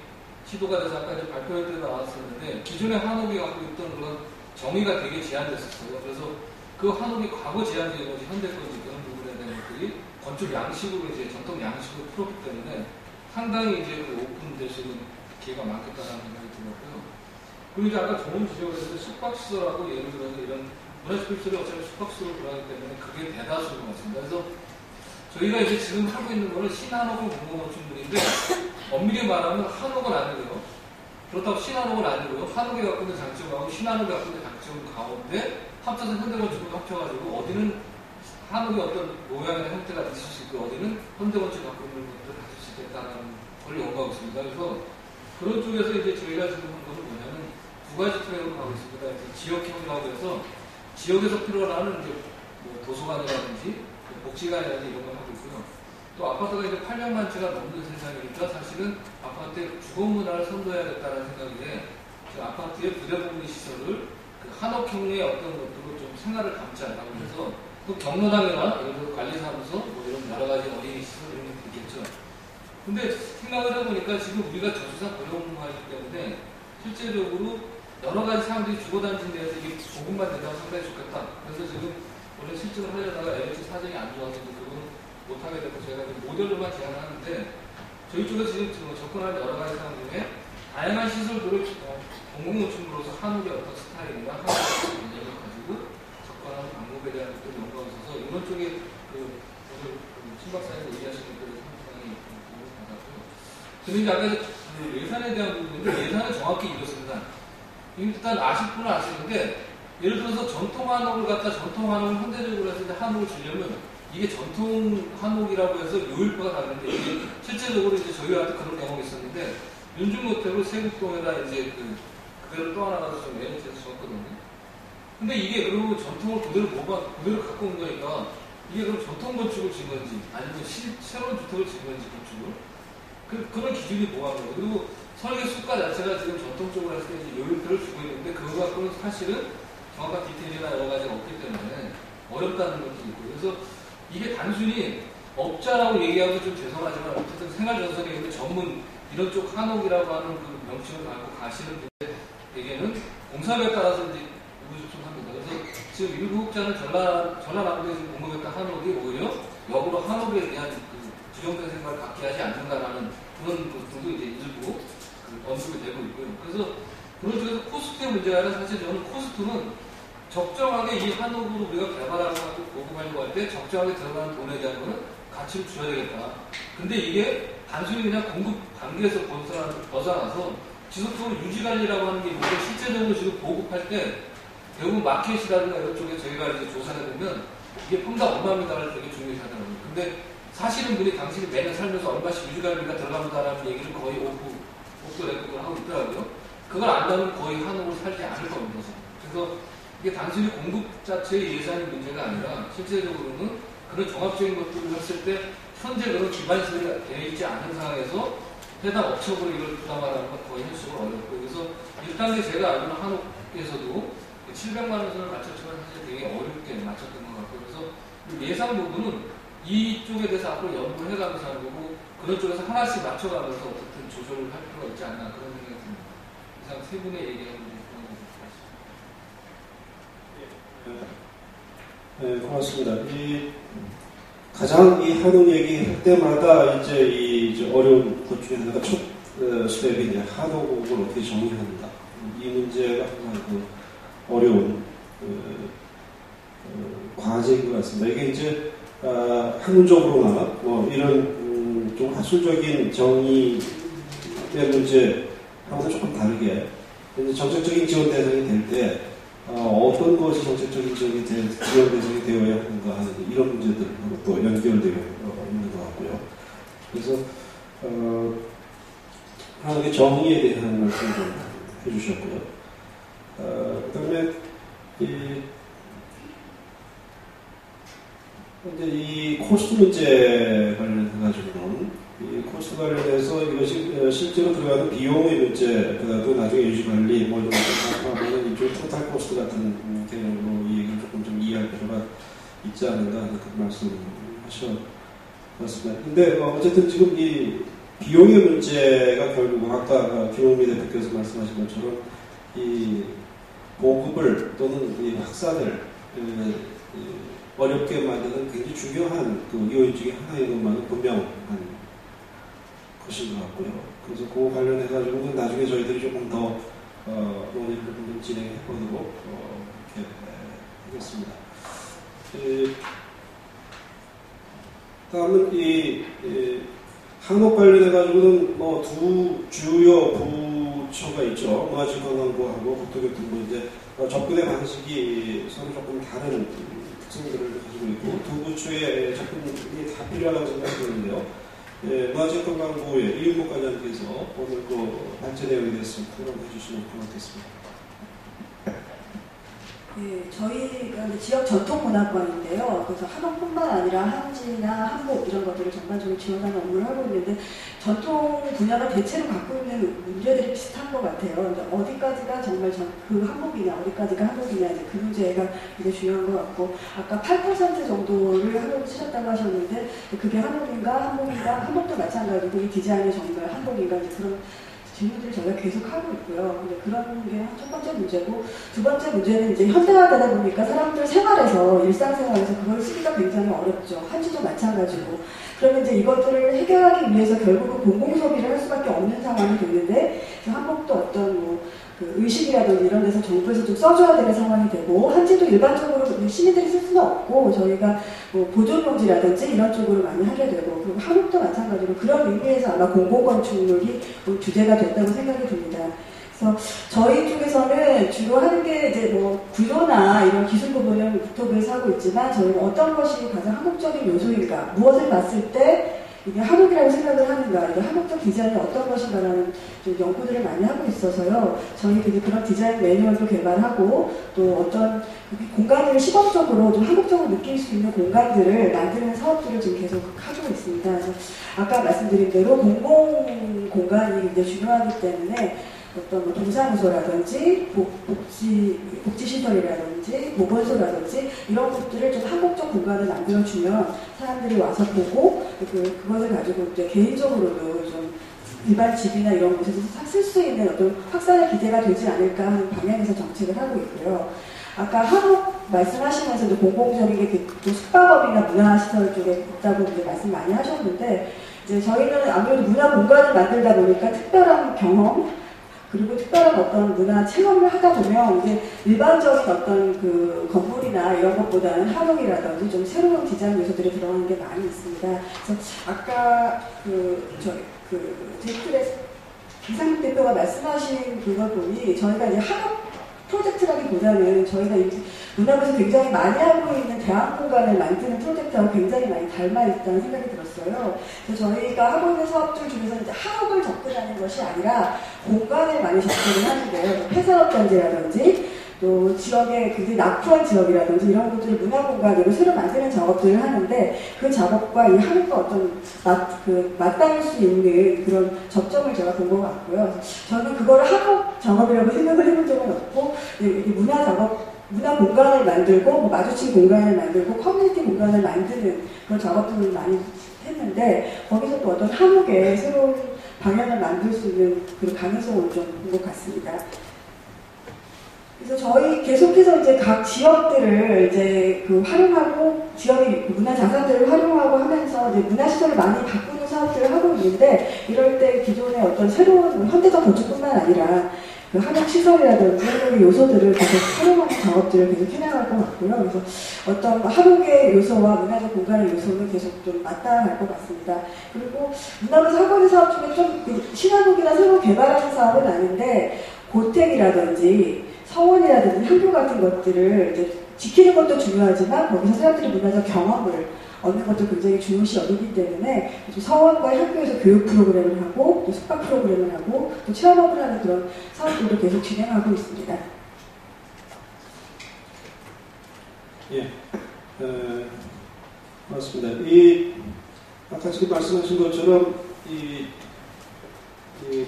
시도가 돼서 아까 이제 발표할 때 나왔었는데 기존의 한옥이 갖고 있던 그런 정의가 되게 제한됐었어요. 그래서 그 한옥이 과거 제한된 것이 현대건지 그런 부분에 대한 것들이 건축 양식으로 이제 전통 양식으로 풀었기 때문에 상당히 이제 그 오픈될 수 있는 기회가 많겠다라는 생각이 들었고요. 그리고 이제 아까 좋은 지적을 했는데 숙박시설하고 예를 들어서 이런 문화시설이 어차피 숙박시설로 들어가기 때문에 그게 대다수인 것 같습니다. 그래서 저희가 이제 지금 하고 있는 거는 신한옥은 공공건축물인데 엄밀히 말하면 한옥은 아니고요. 그렇다고 신한옥은 아니고요. 한옥에 갖고 있는 장점하고 신한옥에 갖고 있는 장점 가운데 합쳐서 현대건축으로 합쳐가지고 어디는 한옥의 어떤 모양이나 형태가 있을 수 있고 어디는 현대건축 갖고 있는 것들을 가질 수 있겠다는 걸 연구하고 있습니다. 그래서 그런 쪽에서 이제 저희가 지금 한 것은 뭐냐면 두 가지 트랙으로 가고 있습니다. 지역형이라고 해서 지역에서 필요로 하는 이제 뭐 도서관이라든지 복지관이라든지 이런 걸 하고 있고요. 또 아파트가 이제 800만 채가 넘는 세상이니까 사실은 아파트의 주거문화를 선도해야겠다는 생각인데 아파트의 부대복리 시설을 그 한옥형의 어떤 것들로 좀 생활을 담자라고 해서 또 경로당이나 예를 들어 관리사무소 뭐 이런 여러 가지 어린이 시설 이런 것도 있겠죠. 근데 생각을 해보니까 지금 우리가 저수상 고령화이기 때문에 실제적으로 여러 가지 사람들이 주거단지에 대해서 이게 보급만 된다면 상당히 좋겠다. 그래서 지금 원래 실증을 하려다가 LH 사정이 안 좋아서 그거는 못하게 되고 제가 모델로만 제안하는데 저희 쪽에서 지금 접근하는 여러 가지 사람 중에 다양한 시설들을 공공건축물로서 한옥의 어떤 스타일이나 한옥의 개념을 가지고 접근하는 방법에 대한 것들을 연구하고 있어서 이런 쪽에 오늘 신박사님이 얘기하시는 것들을 상당히 도움을 받았고요. 그리고 이제 아까 예산에 대한 부분인데 예산은 정확히 이렇습니다. 일단 아실 분은 아시는데 예를 들어서 전통 한옥을 갖다 전통 한옥을 현대적으로 했을 때 한옥을 주려면 이게 전통 한옥이라고 해서 요일표가 다른데 이게 실제적으로 이제 저희한테 그런 경험이 있었는데 윤중모텔로 세국동에다 이제 그대로 또 하나 가서 좀 매니지에서 줬거든요. 근데 이게 그리고 전통을 그대로 갖고 온 거니까 이게 그럼 전통 건축을 지은 건지 아니면 새로운 주택을 지은 건지 건축을 그런 기준이 뭐가 거예요. 그리고 설계 수가 자체가 지금 전통적으로 했을 때 이제 요일표를 주고 있는데 그거 갖고는 사실은 정확한 디테일이나 여러 가지가 없기 때문에 어렵다는 것도 있고 그래서 이게 단순히 업자라고 얘기하고 좀 죄송하지만 어쨌든 생활전선에 있는 전문 이런 쪽 한옥이라고 하는 그 명칭을 갖고 가시는 분들에게는 공사비에 따라서 이제 우후죽순합니다. 그래서 지금 일부 흑자는 전라남도에 지금 공급했던 한옥이 오히려 역으로 한옥에 대한 그 부정적인 생각을 갖게 하지 않는다라는 그런 것들도 이제 일부 언급이 되고 있고요. 그래서 그런 쪽에서 코스트의 문제가 아니라 사실 저는 코스트는 적정하게 이 한옥으로 우리가 개발하고 보급하려고 할 때 적정하게 들어가는 돈에 대한 거는 가치를 줘야 되겠다. 근데 이게 단순히 그냥 공급 단계에서 벗어나서 지속적으로 유지관리라고 하는 게 뭐고 실제적으로 지금 보급할 때 대부분 마켓이라든가 이런 쪽에 저희가 이제 조사를 해보면 이게 평당 얼마입니다를 되게 중요시 하더라고요. 근데 사실은 분이 당신이 매년 살면서 얼마씩 유지관리가 들어갑니다라는 얘기를 거의 옥도 내고 하고 있더라고요. 그걸 안다면 거의 한옥을 살지 않을 겁니다. 그래서 이게 단순히 공급 자체의 예산의 문제가 아니라 실제적으로는 그런 종합적인 것들을 했을 때 현재 그런 기반시설이 되어 있지 않은 상황에서 해당 업체로 이걸 부담하라는 건 거의 현실적으로 어렵고 그래서 1단계 제가 알기로는 한옥에서도 700만 원 선을 맞췄지만 사실 되게 어렵게 맞췄던 것 같고 그래서 예산 부분은 이쪽에 대해서 앞으로 연구를 해가면서 하는 거고 그런 쪽에서 하나씩 맞춰가면서 어떻든 조절을 할 필요가 있지 않나 그런 생각이 듭니다. 이상 세 분의 얘기하는 네, 고맙습니다. 가장 이 한옥 얘기할 때마다 이제 어려운 것 중에 하나가 첫 스텝이 이제 한옥을 어떻게 정의하는가. 이 문제가 항상 어려운 과제인 것 같습니다. 이게 이제 학문적으로나 뭐 이런 좀 학술적인 정의의 문제하고는 조금 다르게 정책적인 지원 대상이 될 때 어떤 것이 정책적인 지원 대상이 되어야 하는가 하는 이런 문제들하고 또 연결되어 있는 것 같고요. 그래서 한옥의 정의에 대한 말씀 좀 해주셨고요. 그다음에 이 코스트 문제 관련해가지고는 이 코스트 관련해서 이것이 실제로 들어가는 비용의 문제보다도 나중에 유지관리 뭐 이런 것들 하면 이쪽 토탈 코스트 같은 개념으로 이 얘기를 조금 좀 이해할 필요가 있지 않는가 하는 그런 말씀 하셨습니다. 근데 어쨌든 지금 이 비용의 문제가 결국 아까 김홍미 대표께서 말씀하신 것처럼 이 보급을 또는 이 확산을 어렵게 만드는 굉장히 중요한 요인 중에 하나인 것만은 분명한 것인 것 같고요. 그래서 그 관련해가지고는 나중에 저희들이 조금 더 논의를 좀 진행해 보도록 이렇게 하겠습니다. 다음은 한옥 관련해가지고는 뭐 두 주요 부처가 있죠. 문화체육관광부하고 국토교통부 이제 접근의 방식이 서로 조금 다른 특성들을 가지고 있고 두 부처의 접근이 다 필요하다고 생각이 드는데요. 문화체육관광부의 이윤목 관장께서 오늘 발제 내용에 대해서 토론해 주시면 고맙겠습니다. 네, 저희가 지역 전통문화권인데요. 그래서 한옥뿐만 아니라 한지나 한복 이런 것들을 전반적으로 지원하는 업무를 하고 있는데 전통 분야가 대체로 갖고 있는 문제들이 비슷한 것 같아요. 이제 어디까지가 정말 그 한복이냐, 어디까지가 한복이냐 이제 그 문제가 되게 중요한 것 같고 아까 8% 정도를 한복을 쓰셨다고 하셨는데 그게 한복인가, 한복인가, 한복도 마찬가지고 이 디자인이 정말 한복인가 이제 그런 질문들을 저희가 계속 하고 있고요. 근데 그런 게 첫 번째 문제고, 두 번째 문제는 이제 현대화되다 보니까 사람들 생활에서, 일상생활에서 그걸 쓰기가 굉장히 어렵죠. 한지도 마찬가지고. 그러면 이제 이것들을 해결하기 위해서 결국은 공공소비를 할 수밖에 없는 상황이 되는데, 한복도 어떤 의식이라든지 이런 데서 정부에서 좀 써줘야 되는 상황이 되고, 한지도 일반적으로 시민들이 쓸 수는 없고, 저희가 보존용지라든지 이런 쪽으로 많이 하게 되고, 그리고 한옥도 마찬가지로 그런 의미에서 아마 공공건축물이 주제가 됐다고 생각이 듭니다. 그래서 저희 쪽에서는 주로 하는 게 이제 구조나 이런 기술 부분을 국토부에서 하고 있지만, 저희는 어떤 것이 가장 한옥적인 요소인가, 무엇을 봤을 때 이게 한옥이라고 생각을 하는가, 이게 한옥적 디자인이 어떤 것인가라는 좀 연구들을 많이 하고 있어서요. 저희들이 그런 디자인 매뉴얼도 개발하고 또 어떤 공간을 시범적으로 좀 한옥적으로 느낄 수 있는 공간들을 만드는 사업들을 지금 계속 하고 있습니다. 그래서 아까 말씀드린 대로 공공 공간이 굉장히 중요하기 때문에 어떤 동사무소라든지 복지시설이라든지 보건소라든지 이런 것들을 좀 한국적 공간을 만들어주면 사람들이 와서 보고 그것을 가지고 이제 개인적으로도 좀 일반 집이나 이런 곳에서 쓸 수 있는 어떤 확산의 기대가 되지 않을까 하는 방향에서 정책을 하고 있고요. 아까 한옥 말씀하시면서 이제 공공적인 게 또 숙박업이나 문화시설 쪽에 있다고 이제 말씀 많이 하셨는데, 이제 저희는 아무래도 문화 공간을 만들다 보니까 특별한 경험, 그리고 특별한 어떤 문화 체험을 하다 보면 이제 일반적인 어떤 그 건물이나 이런 것보다는 한옥이라든지 좀 새로운 디자인 요소들이 들어가는 게 많이 있습니다. 그래서 아까 제이클의 이상국 대표가 말씀하신 그걸 보니 저희가 이제 한옥 프로젝트라기보다는 저희가 문화부에서 굉장히 많이 하고 있는 대학 공간을 만드는 프로젝트하고 굉장히 많이 닮아있다는 생각이 들었어요. 그래서 저희가 하고 있는 사업들 중에서는 이제 한옥을 접근하는 것이 아니라 공간을 많이 접근을 하는데요. 폐산업단지라든지 또 지역의 굉장히 낙후한 지역이라든지 이런 것들을 문화공간으로 새로 만드는 작업들을 하는데 그 작업과 이 한옥과 어떤 맞닿을 수 있는 그런 접점을 제가 본 것 같고요. 저는 그걸 한옥 작업이라고 생각을 해본 적은 없고 문화 작업, 문화 공간을 만들고 마주친 공간을 만들고 커뮤니티 공간을 만드는 그런 작업들을 많이 했는데 거기서 또 어떤 한옥의 새로운 방향을 만들 수 있는 그런 가능성을 좀 본 것 같습니다. 그래서 저희 계속해서 이제 각 지역들을 이제 활용하고 지역의 문화 자산들을 활용하고 하면서 이제 문화시설을 많이 바꾸는 사업들을 하고 있는데 이럴 때 기존의 어떤 새로운 현대적 건축뿐만 아니라 그 한옥 시설이라든지 한옥의 요소들을 계속 활용하는 작업들을 계속 해나갈 것 같고요. 그래서 어떤 한옥의 요소와 문화적 공간의 요소는 계속 좀 맞닿아갈 것 같습니다. 그리고 문화부에서 하고 있는 사업 중에 좀 신한옥이나 새로 개발하는 사업은 아닌데 고택이라든지 서원이라든지 학교 같은 것들을 이제 지키는 것도 중요하지만 거기서 사람들이 문화적 경험을 얻는 것도 굉장히 중요시 여기기 때문에 서원과 학교에서 교육 프로그램을 하고 또 숙박 프로그램을 하고 또 체험업을 하는 그런 사업들도 계속 진행하고 있습니다. 예, 맞습니다. 아까 지금 말씀하신 것처럼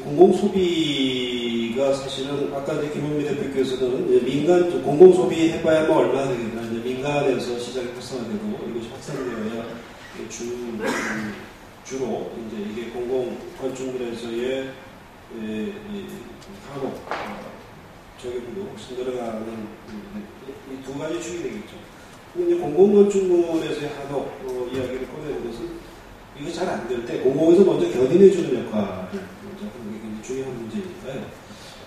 공공소비가 사실은 아까 이제 김은미 대표께서는 민간 공공소비 해봐야 뭐 얼마나 되겠나 이제 민간에서 시장이 활성화되고 이것이 확산되어야 주로 이제 이게 공공 건축물에서의 한옥 적용도 훨씬 늘어나는 이 두 가지 축이 되겠죠. 근데 공공 건축물에서의 한옥 이야기를 꺼내는 것은 이게 잘 안 될 때 공공에서 먼저 견인해주는 역할을 먼저 하는 게 굉장히 중요한 문제니까요.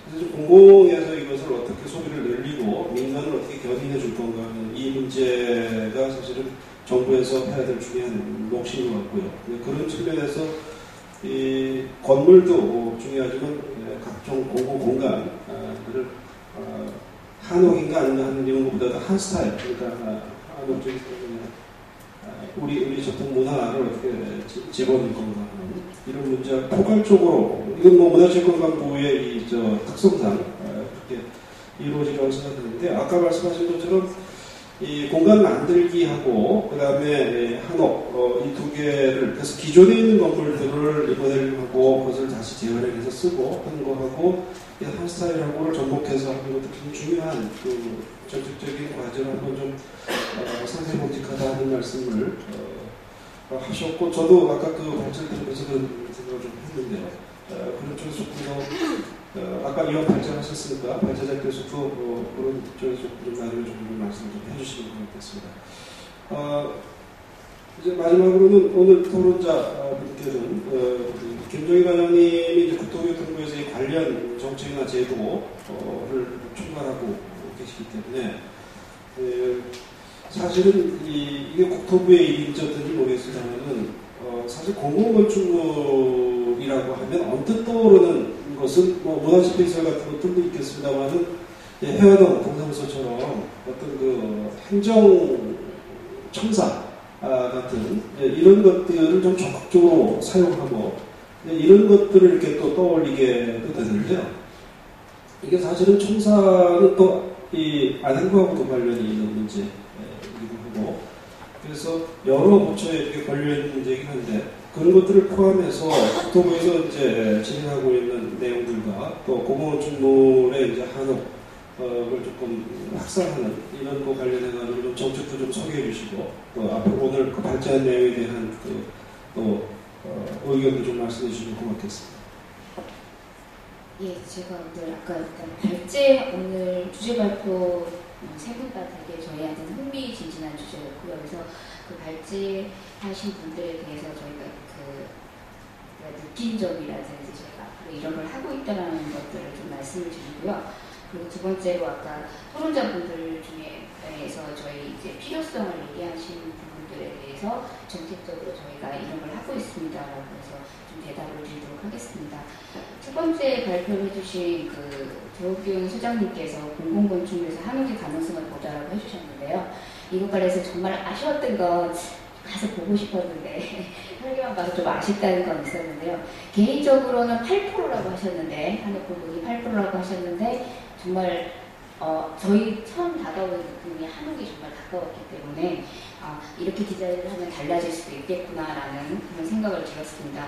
그래서 공공에서 이것을 어떻게 소비를 늘리고 민간을 어떻게 견인해 줄 건가 하는 이 문제가 사실은 정부에서 해야 될 중요한 몫인 것 같고요. 그런 측면에서 이 건물도 중요하지만 각종 공공 공간들을 한옥인가 아닌가 하는 이런 것보다도 한 스타일, 그러니까 한옥 쪽에서 우리 전통 문화를 어떻게 집어넣을 건가 하는 이런 문제가 포괄적으로 이건 뭐 문화체육관광부의 특성상 그렇게 이루어지라고 생각하는데 아까 말씀하신 것처럼 이 공간 만들기하고 그 다음에 한옥 이 두 개를 그래서 기존에 있는 건물들을 리모델링하고 그것을 다시 재활용해서 쓰고 하는 거하고 한 스타일하고를 접목해서 하는 것도 굉장히 중요한 그 전적적인 과제를 한번 좀 상세히 봉직하다 하는 말씀을 하셨고 저도 아까 그 발제를 들으면서 그런 생각을 좀 했는데요. 그런 쪽에서 조금 더 아까 이런 발제하셨으니까 발제자께서도 그런 쪽에서 좀 나중에 좀 말씀 좀 해주시면 고맙겠습니다. 이제 마지막으로는 오늘 토론자 분께는 김정희 과장님이 이제 국토교통부에서의 관련 정책이나 제도를 총괄하고 계시기 때문에 사실은 이게 국토부의 일인지였든지 모르겠습니다만은 사실 공공건축물이라고 하면 언뜻 떠오르는 것은 뭐 문화시설 같은 것들도 있겠습니다만은 해화동 동사무소처럼 어떤 그 행정청사 같은 이런 것들을 좀 적극적으로 사용하고 이런 것들을 이렇게 또 떠올리게 되는데요. 이게 사실은 청사는 또 이 안행부하고도 관련이 있는 문제이기도 하고 그래서 여러 부처에 이렇게 걸려있는 문제이긴 한데 그런 것들을 포함해서 국토부에서 이제 진행하고 있는 내용들과 또 공공건축물의 이제 한옥을 조금 확산하는 이런 거 관련해가지고 좀 정책도 좀 소개해 주시고 또 앞으로 오늘 그 발제한 내용에 대한 또 의견도 좀 말씀해 주시면 고맙겠습니다. 예, 제가 오늘 아까 일단 발제 오늘 주제 발표 세 분 다 되게 저희한테는 흥미진진한 주제였고요. 그래서 그 발제 하신 분들에 대해서 저희가 느낀 점이라든지 저희가 앞으로 이런 걸 하고 있다는 것들을 좀 말씀을 드리고요. 그리고 두 번째로 아까 토론자분들 중에서 저희 이제 필요성을 얘기하신 부분들에 대해서 정책적으로 저희가 이런 걸 하고 있습니다라고 해서 좀 대답을 드리도록 하겠습니다. 첫 번째 발표를 해주신 조옥균 소장님께서 공공건축에서 한옥의 가능성을 보자라고 해주셨는데요. 이것 관련해서 정말 아쉬웠던 건 가서 보고 싶었는데 설계만 봐도 좀 아쉽다는 건 있었는데요. 개인적으로는 8%라고 하셨는데 한옥 부분이 8%라고 하셨는데 정말 저희 처음 다가오는 느낌이 한옥이 정말 가까웠기 때문에 이렇게 디자인을 하면 달라질 수도 있겠구나라는 그런 생각을 들었습니다.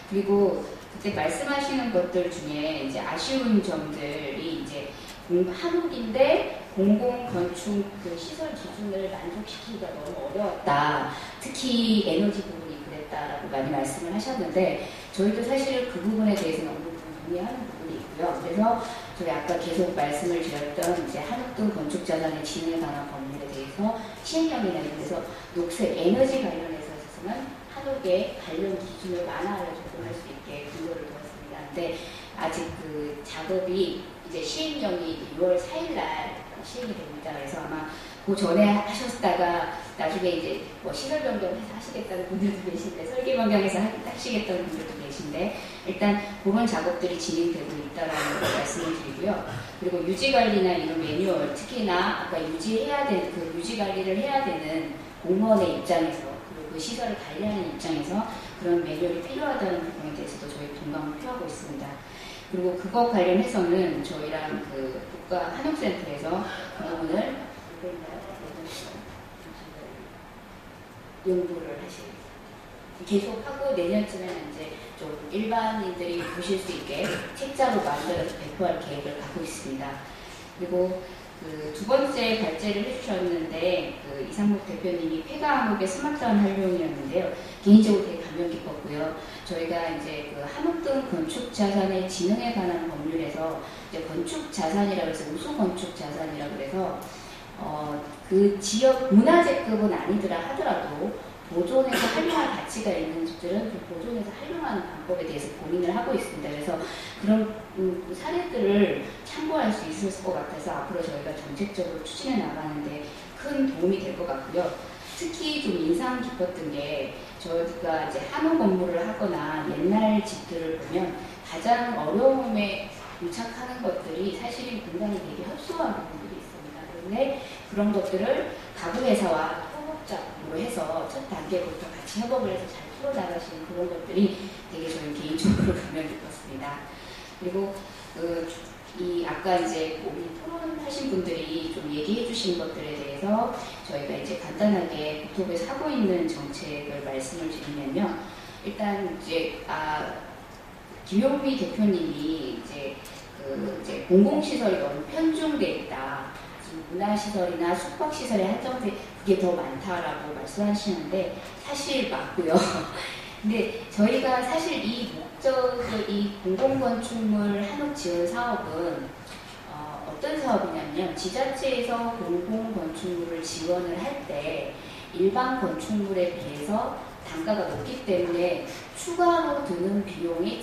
그리고 그때 말씀하시는 것들 중에 이제 아쉬운 점들이 이제 한옥인데 공공건축 시설 기준을 만족시키기가 너무 어려웠다. 특히 에너지 부분이 그랬다라고 많이 말씀을 하셨는데 저희도 사실 그 부분에 대해서는 어느 부분 동의하는 부분이 있고요. 그래서 저희 아까 계속 말씀을 드렸던 이제 한옥 등 건축 자산의 진흥에 관한 법률에 대해서 시행령이나 이런 데서 녹색 에너지 관련해서 있어서는 한옥의 관련 기준을 완화하려 적용할 수 있게 근거를 두었습니다. 근데 아직 그 작업이 이제 시행령이 6월 4일날 시행이 됩니다. 그래서 아마 그 전에 하셨다가 나중에 이제 뭐 시설 변경해서 하시겠다는 분들도 계신데 설계 변경해서 하시겠다는 분들도 계신데 일단 그런 작업들이 진행되고 있다라는 걸 말씀을 드리고요. 그리고 유지 관리나 이런 매뉴얼 특히나 아까 유지해야 되는 유지 관리를 해야 되는 공무원의 입장에서 그리고 그 시설을 관리하는 입장에서 그런 매뉴얼이 필요하다는 부분에 대해서도 저희 동감을 표하고 있습니다. 그리고 그것 관련해서는 저희랑 국가 한옥센터에서 그 부분을 연구를 계속하고 내년쯤에는 이제 좀 일반인들이 보실 수 있게 책자로 만들어서 배포할 계획을 갖고 있습니다. 그리고 두 번째 발제를 해주셨는데 이상목 대표님이 폐가한옥의 스마트한 활용이었는데요. 개인적으로 되게 감명 깊었고요. 저희가 이제 한옥 등 건축 자산의 진흥에 관한 법률에서 이제 건축 자산이라고 해서 우수 건축 자산이라고 해서 그 지역 문화재급은 아니더라 하더라도 보존해서 활용할 가치가 있는 집들은 그 보존해서 활용하는 방법에 대해서 고민을 하고 있습니다. 그래서 그런 사례들을 참고할 수 있을 것 같아서 앞으로 저희가 정책적으로 추진해 나가는데 큰 도움이 될 것 같고요. 특히 좀 인상 깊었던 게 저희가 이제 한옥 건물을 하거나 옛날 집들을 보면 가장 어려움에 유착하는 것들이 사실은 굉장히 되게 협소한 부분들이 있습니다. 그런데 그런 것들을 가구회사와 협업작으로 해서 첫 단계부터 같이 협업을 해서 잘 풀어나가시는 그런 것들이 되게 저희 개인적으로 감명 깊었습니다. 그리고 아까 이제 우리 토론하신 분들이 좀 얘기해 주신 것들에 대해서 저희가 이제 간단하게 국토부에서 하고 있는 정책을 말씀을 드리면요. 일단 이제 김용미 대표님이 이제 공공시설이 너무 편중돼 있다. 문화시설이나 숙박시설에 한정돼 그게 더 많다라고 말씀하시는데 사실 맞고요. 근데 저희가 사실 이 공공건축물 한옥 지원 사업은 어떤 사업이냐면 지자체에서 공공건축물을 지원을 할 때 일반 건축물에 비해서 단가가 높기 때문에 추가로 드는 비용이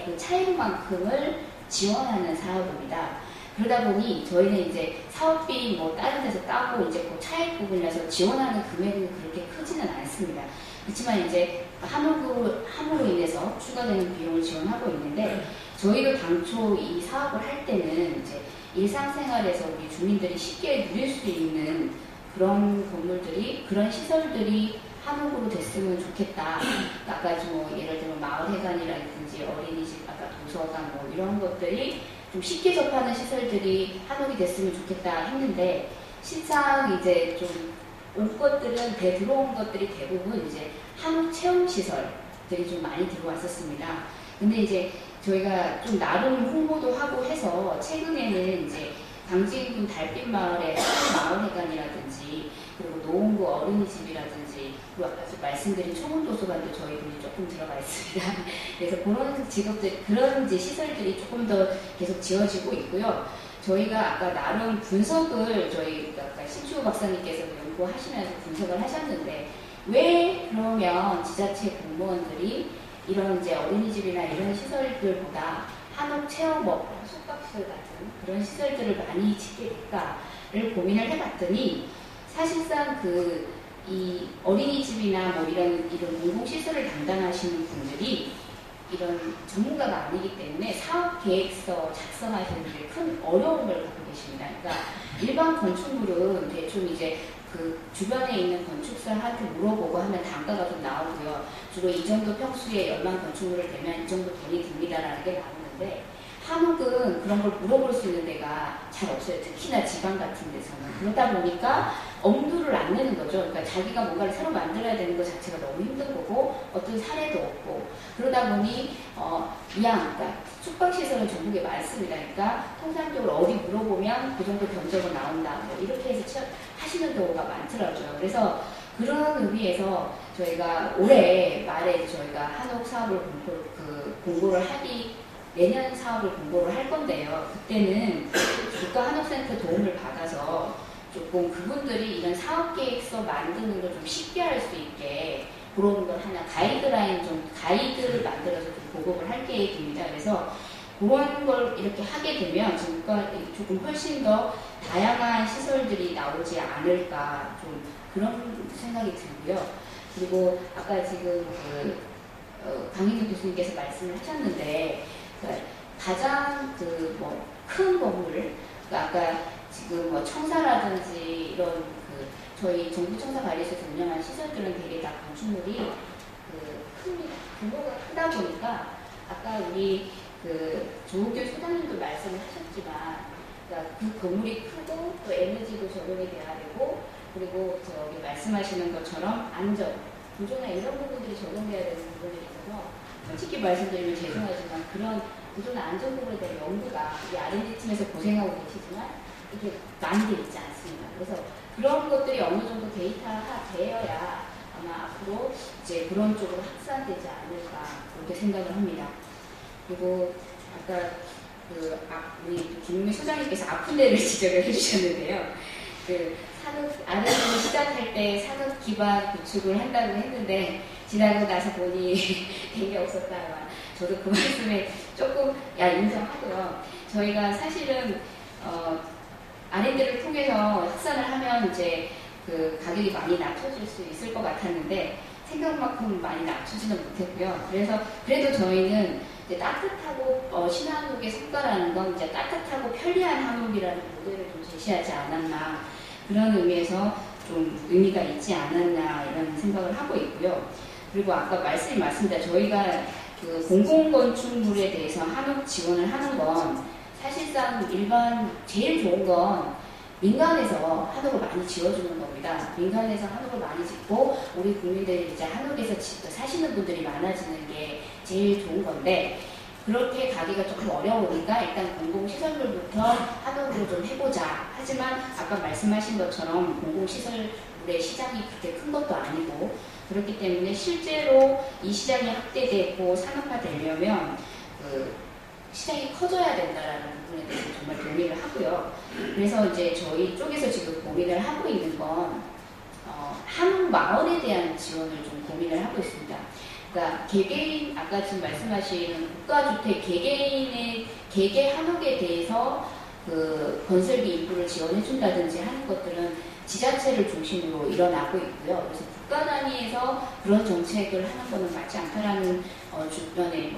그 차액만큼을 지원하는 사업입니다. 그러다 보니 저희는 이제 사업비 다른 데서 따고 이제 그 차액 부분이라서 지원하는 금액은 그렇게 크지는 않습니다. 그렇지만 이제 함으로 인해서 추가되는 비용을 지원하고 있는데 저희도 당초 이 사업을 할 때는 이제 일상생활에서 우리 주민들이 쉽게 누릴 수 있는 그런 건물들이 그런 시설들이 한옥으로 됐으면 좋겠다. 아까 예를 들면 마을회관이라든지 어린이집, 아까 도서관 이런 것들이 좀 쉽게 접하는 시설들이 한옥이 됐으면 좋겠다 했는데 실상 이제 좀 올 것들은 들어온 것들이 대부분 이제 한옥 체험 시설들이 좀 많이 들어왔었습니다. 근데 이제 저희가 좀 나름 홍보도 하고 해서 최근에는 이제 강진군 달빛마을의 마을회관이라든지 그리고 노원구 어린이집이라든지 그리고 아까 말씀드린 초문도서관도 저희 돈이 조금 들어가 있습니다. 그래서 그런 직업들, 그런 이제 시설들이 조금 더 계속 지어지고 있고요. 저희가 아까 나름 분석을 저희 아까 신추호 박사님께서 연구하시면서 분석을 하셨는데 왜 그러면 지자체 공무원들이 이런 이제 어린이집이나 이런 시설들보다 한옥 체험업, 숙박시설 같은 그런 시설들을 많이 짓게 될까를 고민을 해봤더니 사실상 이 어린이집이나 뭐 이런 공공시설을 담당하시는 분들이 이런 전문가가 아니기 때문에 사업계획서 작성하시는 데 큰 어려움을 갖고 계십니다. 그러니까 일반 건축물은 대충 이제 그 주변에 있는 건축사한테 물어보고 하면 단가가 좀 나오고요. 주로 이 정도 평수의 연만 건축물을 대면 이 정도 돈이 듭니다라는 게 나오는데 한옥은 그런 걸 물어볼 수 있는 데가 잘 없어요. 특히나 지방 같은 데서는. 그러다 보니까 엄두를 안 내는 거죠. 그러니까 자기가 뭔가를 새로 만들어야 되는 것 자체가 너무 힘든 거고 어떤 사례도 없고 그러다 보니 그러니까 숙박시설은 전국에 많습니다. 그러니까 통상적으로 어디 물어보면 그 정도 견적은 나온다. 뭐 이렇게 해서 하시는 경우가 많더라고요. 그래서 그런 의미에서 저희가 올해 말에 저희가 한옥 사업을 공고를 내년 사업을 공고를 할 건데요. 그때는 국가한옥센터 도움을 받아서 조금 그분들이 이런 사업계획서 만드는 걸 좀 쉽게 할 수 있게 그런 걸 하나 가이드를 만들어서 좀 보급을 할 계획입니다. 그래서 그런 걸 이렇게 하게 되면 조금 훨씬 더 다양한 시설들이 나오지 않을까 좀 그런 생각이 들고요. 그리고 아까 지금 강인우 교수님께서 말씀을 하셨는데 가장 큰 건물, 아까 지금 청사라든지 이런 저희 정부 청사관리소에서 운영하는 시설들은 되게 다 건축물이 규모가 크다 보니까 아까 우리 조은교 소장님도 말씀을 하셨지만 그러니까 그 건물이 크고 또 에너지도 적용이 돼야 되고 그리고 저기 말씀하시는 것처럼 안전, 구조나 이런 부분들이 적용돼야 되는 부분이 있어서 솔직히 말씀드리면 죄송하지만 그런 구조나 안전 부분에 대한 연구가 이 R&D 팀에서 고생하고 계시지만 이게 많이 돼 있지 않습니다. 그래서 그런 것들이 어느 정도 데이터화되어야 아마 앞으로 이제 그런 쪽으로 확산되지 않을까 그렇게 생각을 합니다. 그리고 아까 우리 김용민 소장님께서 아픈 데를 지적을 해주셨는데요. R&D 시작할 때 산업 기반 구축을 한다고 했는데 지나고 나서 보니 된 게 없었다. 저도 그 말씀에 조금 인정하고요. 저희가 사실은 R&D를 통해서 확산을 하면 이제 가격이 많이 낮춰질 수 있을 것 같았는데 생각만큼 많이 낮추지는 못했고요. 그래서 그래도 저희는 이제 따뜻하고 신한옥의 성과라는 건 이제 따뜻하고 편리한 한옥이라는 모델을 좀 제시하지 않았나 그런 의미에서 좀 의미가 있지 않았나 이런 생각을 하고 있고요. 그리고 아까 말씀드렸습니다. 저희가 공공건축물에 대해서 한옥 지원을 하는 건 사실상 제일 좋은 건 민간에서 한옥을 많이 지어주는 겁니다. 민간에서 한옥을 많이 짓고 우리 국민들이 이제 한옥에서 사시는 분들이 많아지는 게 제일 좋은 건데 그렇게 가기가 조금 어려우니까 일단 공공시설물부터 한옥으로 좀 해보자. 하지만 아까 말씀하신 것처럼 공공시설물의 시장이 그렇게 큰 것도 아니고 그렇기 때문에 실제로 이 시장이 확대되고 산업화되려면 시장이 커져야 된다라는 부분에 대해서 정말 동의를 하고요. 그래서 이제 저희 쪽에서 지금 고민을 하고 있는 건 한옥 마을에 대한 지원을 좀 고민을 하고 있습니다. 그러니까 개개인 아까 지금 말씀하신 국가주택 개개 한옥에 대해서 건설비 인프를 지원해준다든지 하는 것들은 지자체를 중심으로 일어나고 있고요. 그래서 국가 단위에서 그런 정책을 하는 것은 맞지 않다라는 주변에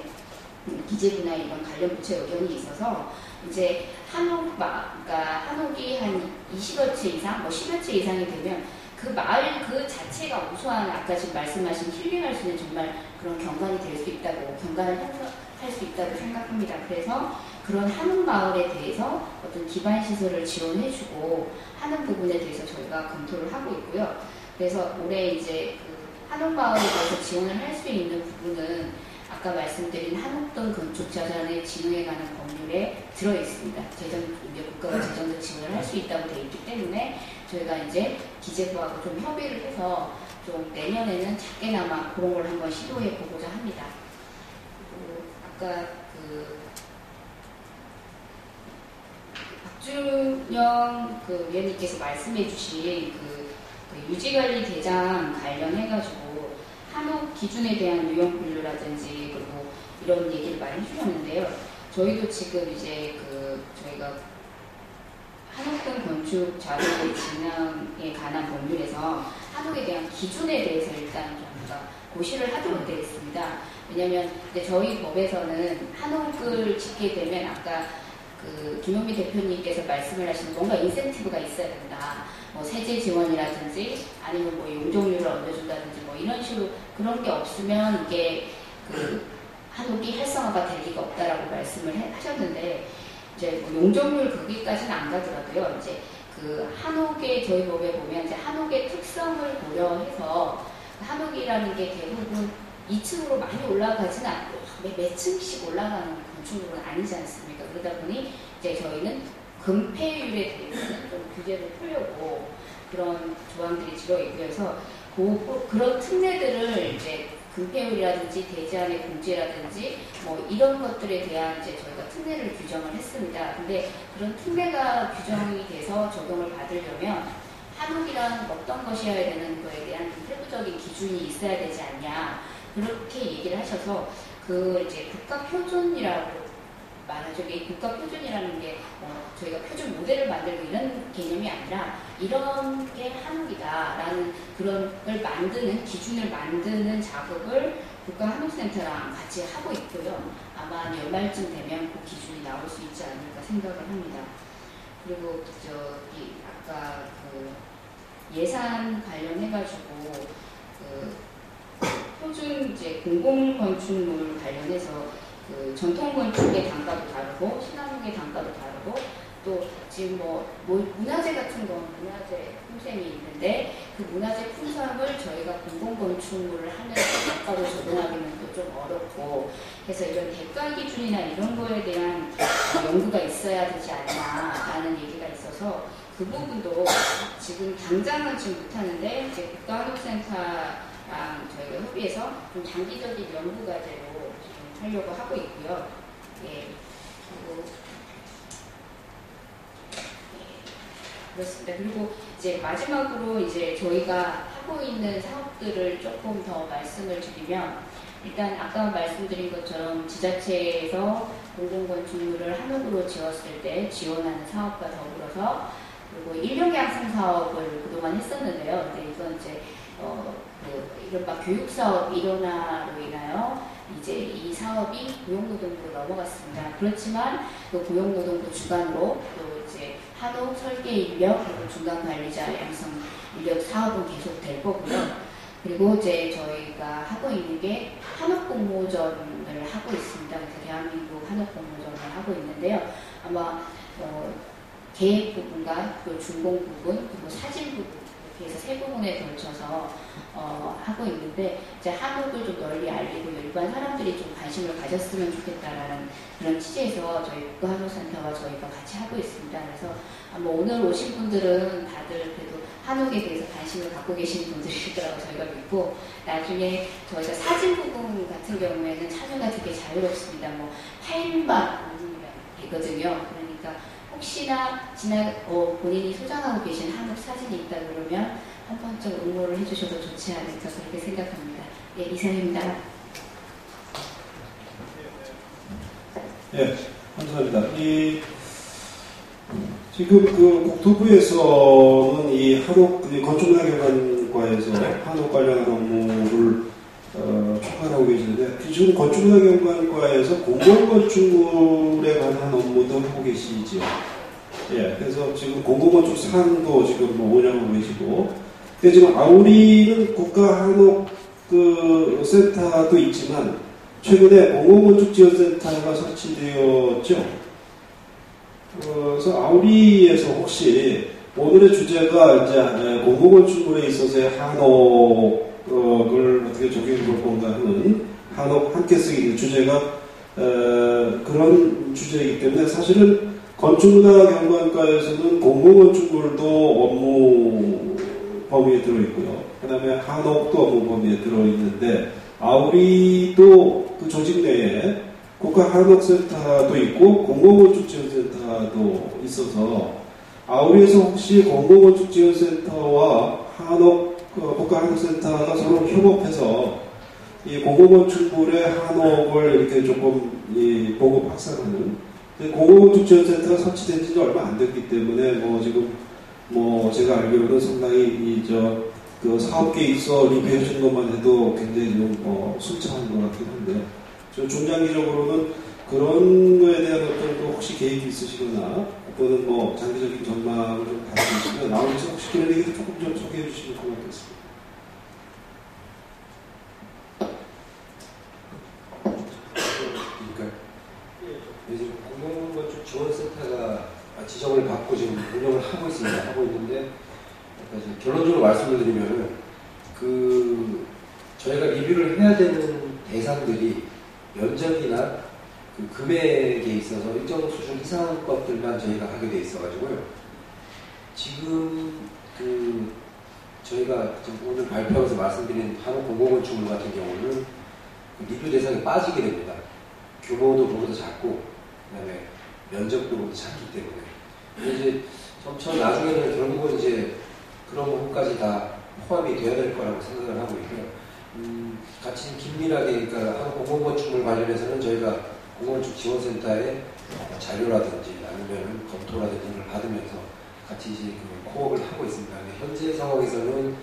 기재부나 이런 관련 부처의 의견이 있어서 이제 그러니까 한옥이 한 20여 채 이상, 10여 채 이상이 되면 그 마을 그 자체가 우수한 아까 지금 말씀하신 힐링할 수 있는 정말 그런 경관이 될 수 있다고 경관을 할 수 있다고 생각합니다. 그래서 그런 한옥 마을에 대해서 어떤 기반 시설을 지원해주고 하는 부분에 대해서 저희가 검토를 하고 있고요. 그래서 올해 이제 한옥 마을에 대해서 지원을 할 수 있는 부분은 아까 말씀드린 한옥동 건축자산의 진흥에 관한 법률에 들어 있습니다. 국가가 재정적 지원을 할 수 있다고 되어 있기 때문에 저희가 이제 기재부하고 좀 협의를 해서 좀 내년에는 작게나마 그런 걸 한번 시도해 보고자 합니다. 그리고 아까 박준영 위원님께서 말씀해주신 유지관리 대장 관련해가지고 한옥 기준에 대한 유형 분류라든지 그리고 이런 얘기를 많이 해주셨는데요. 저희도 지금 이제 저희가 한옥 건축 자료의 진행에 관한 법률에서 한옥에 대한 기준에 대해서 일단 저희가 고시를 하도록 되어 있습니다. 왜냐하면 저희 법에서는 한옥을 짓게 되면 아까 김용미 대표님께서 말씀을 하시는 뭔가 인센티브가 있어야 된다. 뭐 세제 지원이라든지 아니면 뭐 용적률을 얹어준다든지 뭐 이런 식으로 그런 게 없으면 이게 한옥이 활성화가 될 리가 없다라고 말씀을 하셨는데 이제 뭐 용적률 거기까지는 안 가더라도요. 이제 한옥의 저희 법에 보면 이제 한옥의 특성을 고려해서 한옥이라는 게 대부분 2층으로 많이 올라가지는 않고 몇 층씩 올라가는 건축물은 아니지 않습니까? 그러다 보니 이제 저희는 금폐율에 대해서는 좀 규제를 풀려고 그런 조항들이 들어있고요. 그래서 그런 특례들을 이제 금폐율이라든지 대지안의 공제라든지 뭐 이런 것들에 대한 이제 저희가 특례를 규정을 했습니다. 근데 그런 특례가 규정이 돼서 적용을 받으려면 한옥이란 어떤 것이어야 되는 거에 대한 세부적인 기준이 있어야 되지 않냐 그렇게 얘기를 하셔서 이제 국가 표준이라고 말하죠. 이 국가 표준이라는 게 저희가 표준 모델을 만들고 이런 개념이 아니라 이런 게 한옥이다라는 그런 걸 만드는 기준을 만드는 작업을 국가한옥센터랑 같이 하고 있고요. 아마 연말쯤 되면 그 기준이 나올 수 있지 않을까 생각을 합니다. 그리고 아까 예산 관련해가지고 표준 이제 공공건축물 관련해서 전통 건축의 단가도 다르고 신한옥의 단가도 다르고 또 지금 뭐 문화재 같은 건 문화재 품셈이 있는데 그 문화재 품셈을 저희가 공공건축물을 하면서 단가로 적용하기는 또 좀 어렵고 그래서 이런 대가 기준이나 이런 거에 대한 연구가 있어야 되지 않나라는 얘기가 있어서 그 부분도 지금 당장은 지금 못하는데 이제 국가한옥센터랑 저희가 협의해서 좀 장기적인 연구 과제로 지금 하려고 하고 있고요. 예. 그렇습니다. 그리고 이제 마지막으로 이제 저희가 하고 있는 사업들을 조금 더 말씀을 드리면 일단 아까 말씀드린 것처럼 지자체에서 공공건축물을 한옥으로 지었을 때 지원하는 사업과 더불어서 그리고 인력의 양성 사업을 그동안 했었는데요. 근데 이건 이제 이른바 교육사업 일원화로 인하여 이제 이 사업이 고용노동부로 넘어갔습니다. 그렇지만 그 고용노동부 주관으로 또 이제 한옥 설계 인력 그리고 중간 관리자 양성 인력 사업은 계속 될 거고요. 그리고 이제 저희가 하고 있는 게 한옥 공모전을 하고 있습니다. 그래서 대한민국 한옥 공모전을 하고 있는데요. 아마 계획 부분과 또 준공 부분 그리고 사진 부분 이렇게 해서 세 부분에 걸쳐서 하고 있는데 이제 한옥을 좀 널리 알리고 일반 사람들이 좀 관심을 가졌으면 좋겠다라는 그런 취지에서 저희 국가한옥센터와 저희가 같이 하고 있습니다. 그래서 아마 오늘 오신 분들은 다들 그래도 한옥에 대해서 관심을 갖고 계시는 분들일 거라고 저희가 믿고 나중에 저희가 사진 부분 같은 경우에는 참여가 되게 자유롭습니다. 뭐 8인만 되거든요. 그러니까 혹시나 본인이 소장하고 계신 한옥 사진이 있다 그러면 한 번쯤 응모를 해주셔도 좋지 않을까 그렇게 생각합니다. 예, 이상입니다. 예, 감사합니다. 지금 국토부에서는 이 한옥 건축문화경관과에서 한옥 관련 업무를 총괄하고 계시는데 지금 건축문화경관과에서 공공건축물에 관한 업무도 하고 계시죠. 예, 그래서 지금 공공건축 상도 지금 운영하고 계시고, 근데 지금 아우리는 국가한옥 센터도 있지만 최근에 공공건축지원센터가 설치되었죠. 그래서 아우리에서 혹시 오늘의 주제가 이제 공공건축물에 있어서의 한옥을 어떻게 적용해 볼 건가 하는 한옥 함께 쓰기 주제가 그런 주제이기 때문에 사실은 건축문화경관과에서는 공공건축물도 업무 범위에 들어있고요. 그 다음에 한옥도 업무 범위에 들어있는데, 아우리도 그 조직 내에 국가한옥센터도 있고 공공건축지원센터도 있어서, 아우리에서 혹시 공공건축지원센터와 국가한옥센터가 서로 협업해서 이 공공건축물의 한옥을 이렇게 조금 보급 확산하는, 공공건축지원센터가 설치된 지 얼마 안 됐기 때문에 지금 제가 알기로는 상당히 그 사업계에 있어 리뷰해 주는 것만 해도 굉장히 좀 순차한 것 같긴 한데, 저 중장기적으로는 그런 거에 대한 어떤 혹시 계획이 있으시거나 또는 장기적인 전망을 좀 가지고 계시면 나오면서 혹시 그런 얘기도 조금 좀 소개해 주시면 고맙겠습니다. 그러니까 요즘 공공건축지원센터가 지정을 받고 지금 운영을 하고 있습니다. 하고 있는데 결론적으로 말씀을 드리면은 저희가 리뷰를 해야 되는 대상들이 면적이나 그 금액에 있어서 일정 수준 이상한 것들만 저희가 하게 돼 있어가지고요. 지금 저희가 지금 오늘 발표하면서 말씀드린 한옥 공공건축물 같은 경우는 리뷰 대상에 빠지게 됩니다. 규모도 그보다 작고, 그다음에 면적도 그보다 작기 때문에. 이제 점차 나중에는 결국은 이제 그런 부분까지 다 포함이 되어야 될 거라고 생각을 하고 있고요. 같이 긴밀하게, 그러니까 한국 공공건축물 관련해서는 저희가 공공건축지원센터에 자료라든지 아니면 검토라든지 이런 걸 받으면서 같이 이제 코업을 하고 있습니다. 현재 상황에서는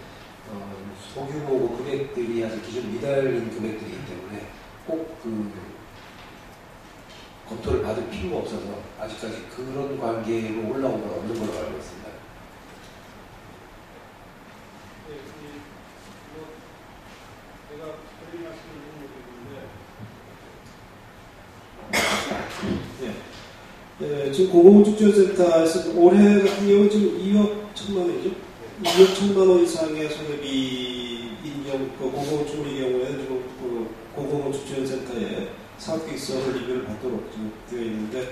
소규모 금액들이 아직 기존 미달인 금액들이기 때문에 꼭 검토를 받을 필요가 없어서 아직까지 그런 관계로 올라온 건 없는 걸로 알고 있습니다. 제가 그런 말씀을 드리는 지금 공공건축지원센터에서 올해 같은 경우는 지금 2억 1천만 원이죠. 2억 1천만 원 이상의 소득인 경우, 공공건축물의 경우에는 지금 공공건축지원센터에 사업계획서를 리뷰를 받도록 지금 되어 있는데,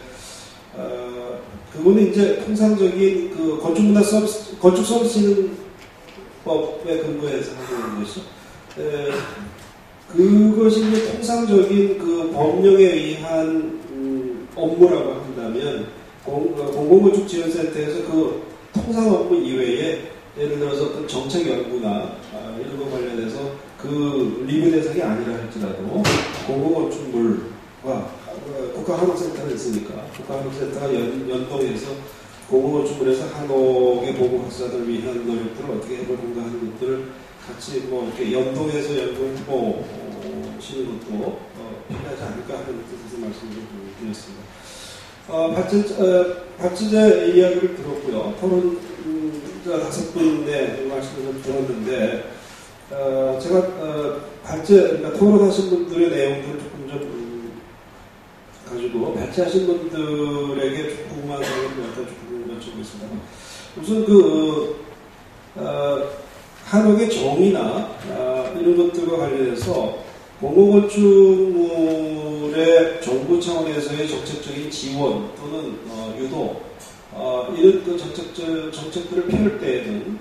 그거는 이제 통상적인 건축문화 서비스, 건축 서비스법에 근거해서 하고 있는 것이죠. 그것이 이제 통상적인 법령에 의한 업무라고 한다면, 공공건축지원센터에서 통상 업무 이외에 예를 들어서 어떤 정책 연구나 이런 거 관련해서 리뷰 대상이 아니라 할지라도 공공건축물과 국가한옥센터를 있으니까 국가한옥센터가 연동해서 공공건축물에서 한옥의 보고 확산을 위한 노력들을 어떻게 해볼 건가 하는 것들을 같이 이렇게 연동해서 연구해 보시는 것도 필요하지 않을까 하는 뜻에서 말씀을 좀 드렸습니다. 발제자 이야기를 들었고요. 토론자 5분의 말씀을 좀 들었는데, 제가 그러니까 토론하신 분들의 내용들을 조금 좀 가지고 발제하신 분들에게 좀 궁금한 점을 조금 여쭤보겠습니다. 우선 한옥의 정의나 이런 것들과 관련해서 공공건축물의 정부 차원에서의 정책적인 지원 또는 유도 이런 정책들을 펼 때에는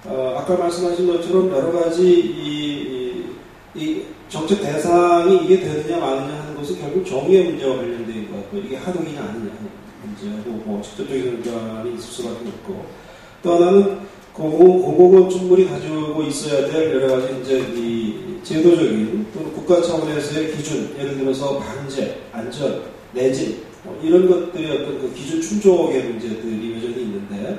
아까 말씀하신 것처럼 여러 가지 이 정책 대상이 이게 되느냐 마느냐 하는 것은 결국 정의의 문제와 관련된 것 같고, 이게 한옥이냐 아니냐 하는 문제하고 직접적인 연관이 있을 수밖에 없고, 또 하나는 공공건축물이 가지고 있어야 될 여러 가지 이제 이 제도적인 또는 국가 차원에서의 기준, 예를 들어서 방제, 안전, 내진 이런 것들의 어떤 기준 충족의 문제들이 여전히 있는데,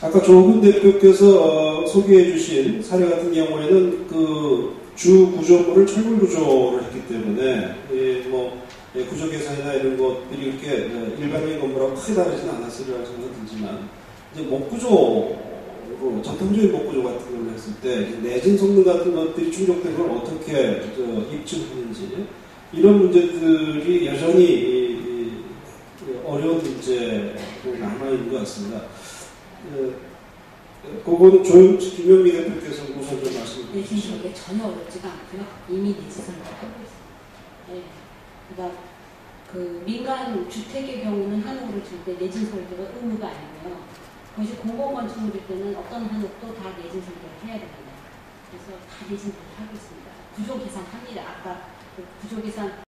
아까 조훈 대표께서 소개해 주신 사례 같은 경우에는 주 구조물을 철물 구조를 했기 때문에 구조 개선이나 이런 것들이 이렇게 일반적인 건물하고 크게 다르지는 않았으리라고 생각이 들지만, 이제 목구조로 전통적인 목구조 같은 걸 했을 때 내진 성능 같은 것들이 충족된 걸 어떻게 입증하는지, 이런 문제들이 여전히 어려운 문제로 남아있는 것 같습니다. 그거는 김영미 대표께서 우선 좀 말씀해 주시죠. 내진 설계 전혀 어렵지가 않고요. 이미 내진 설계를 하고 있습니다. 네. 그러니까 민간 주택의 경우는 한옥으로 줄 때 내진 설계가 의무가 아니고요. 그것이 공공건축물일 때는 어떤 한옥도 다 내진 설계를 해야 됩니다. 그래서 다 내진 설계를 하고 있습니다. 구조 계산합니다. 아까 그 구조 계산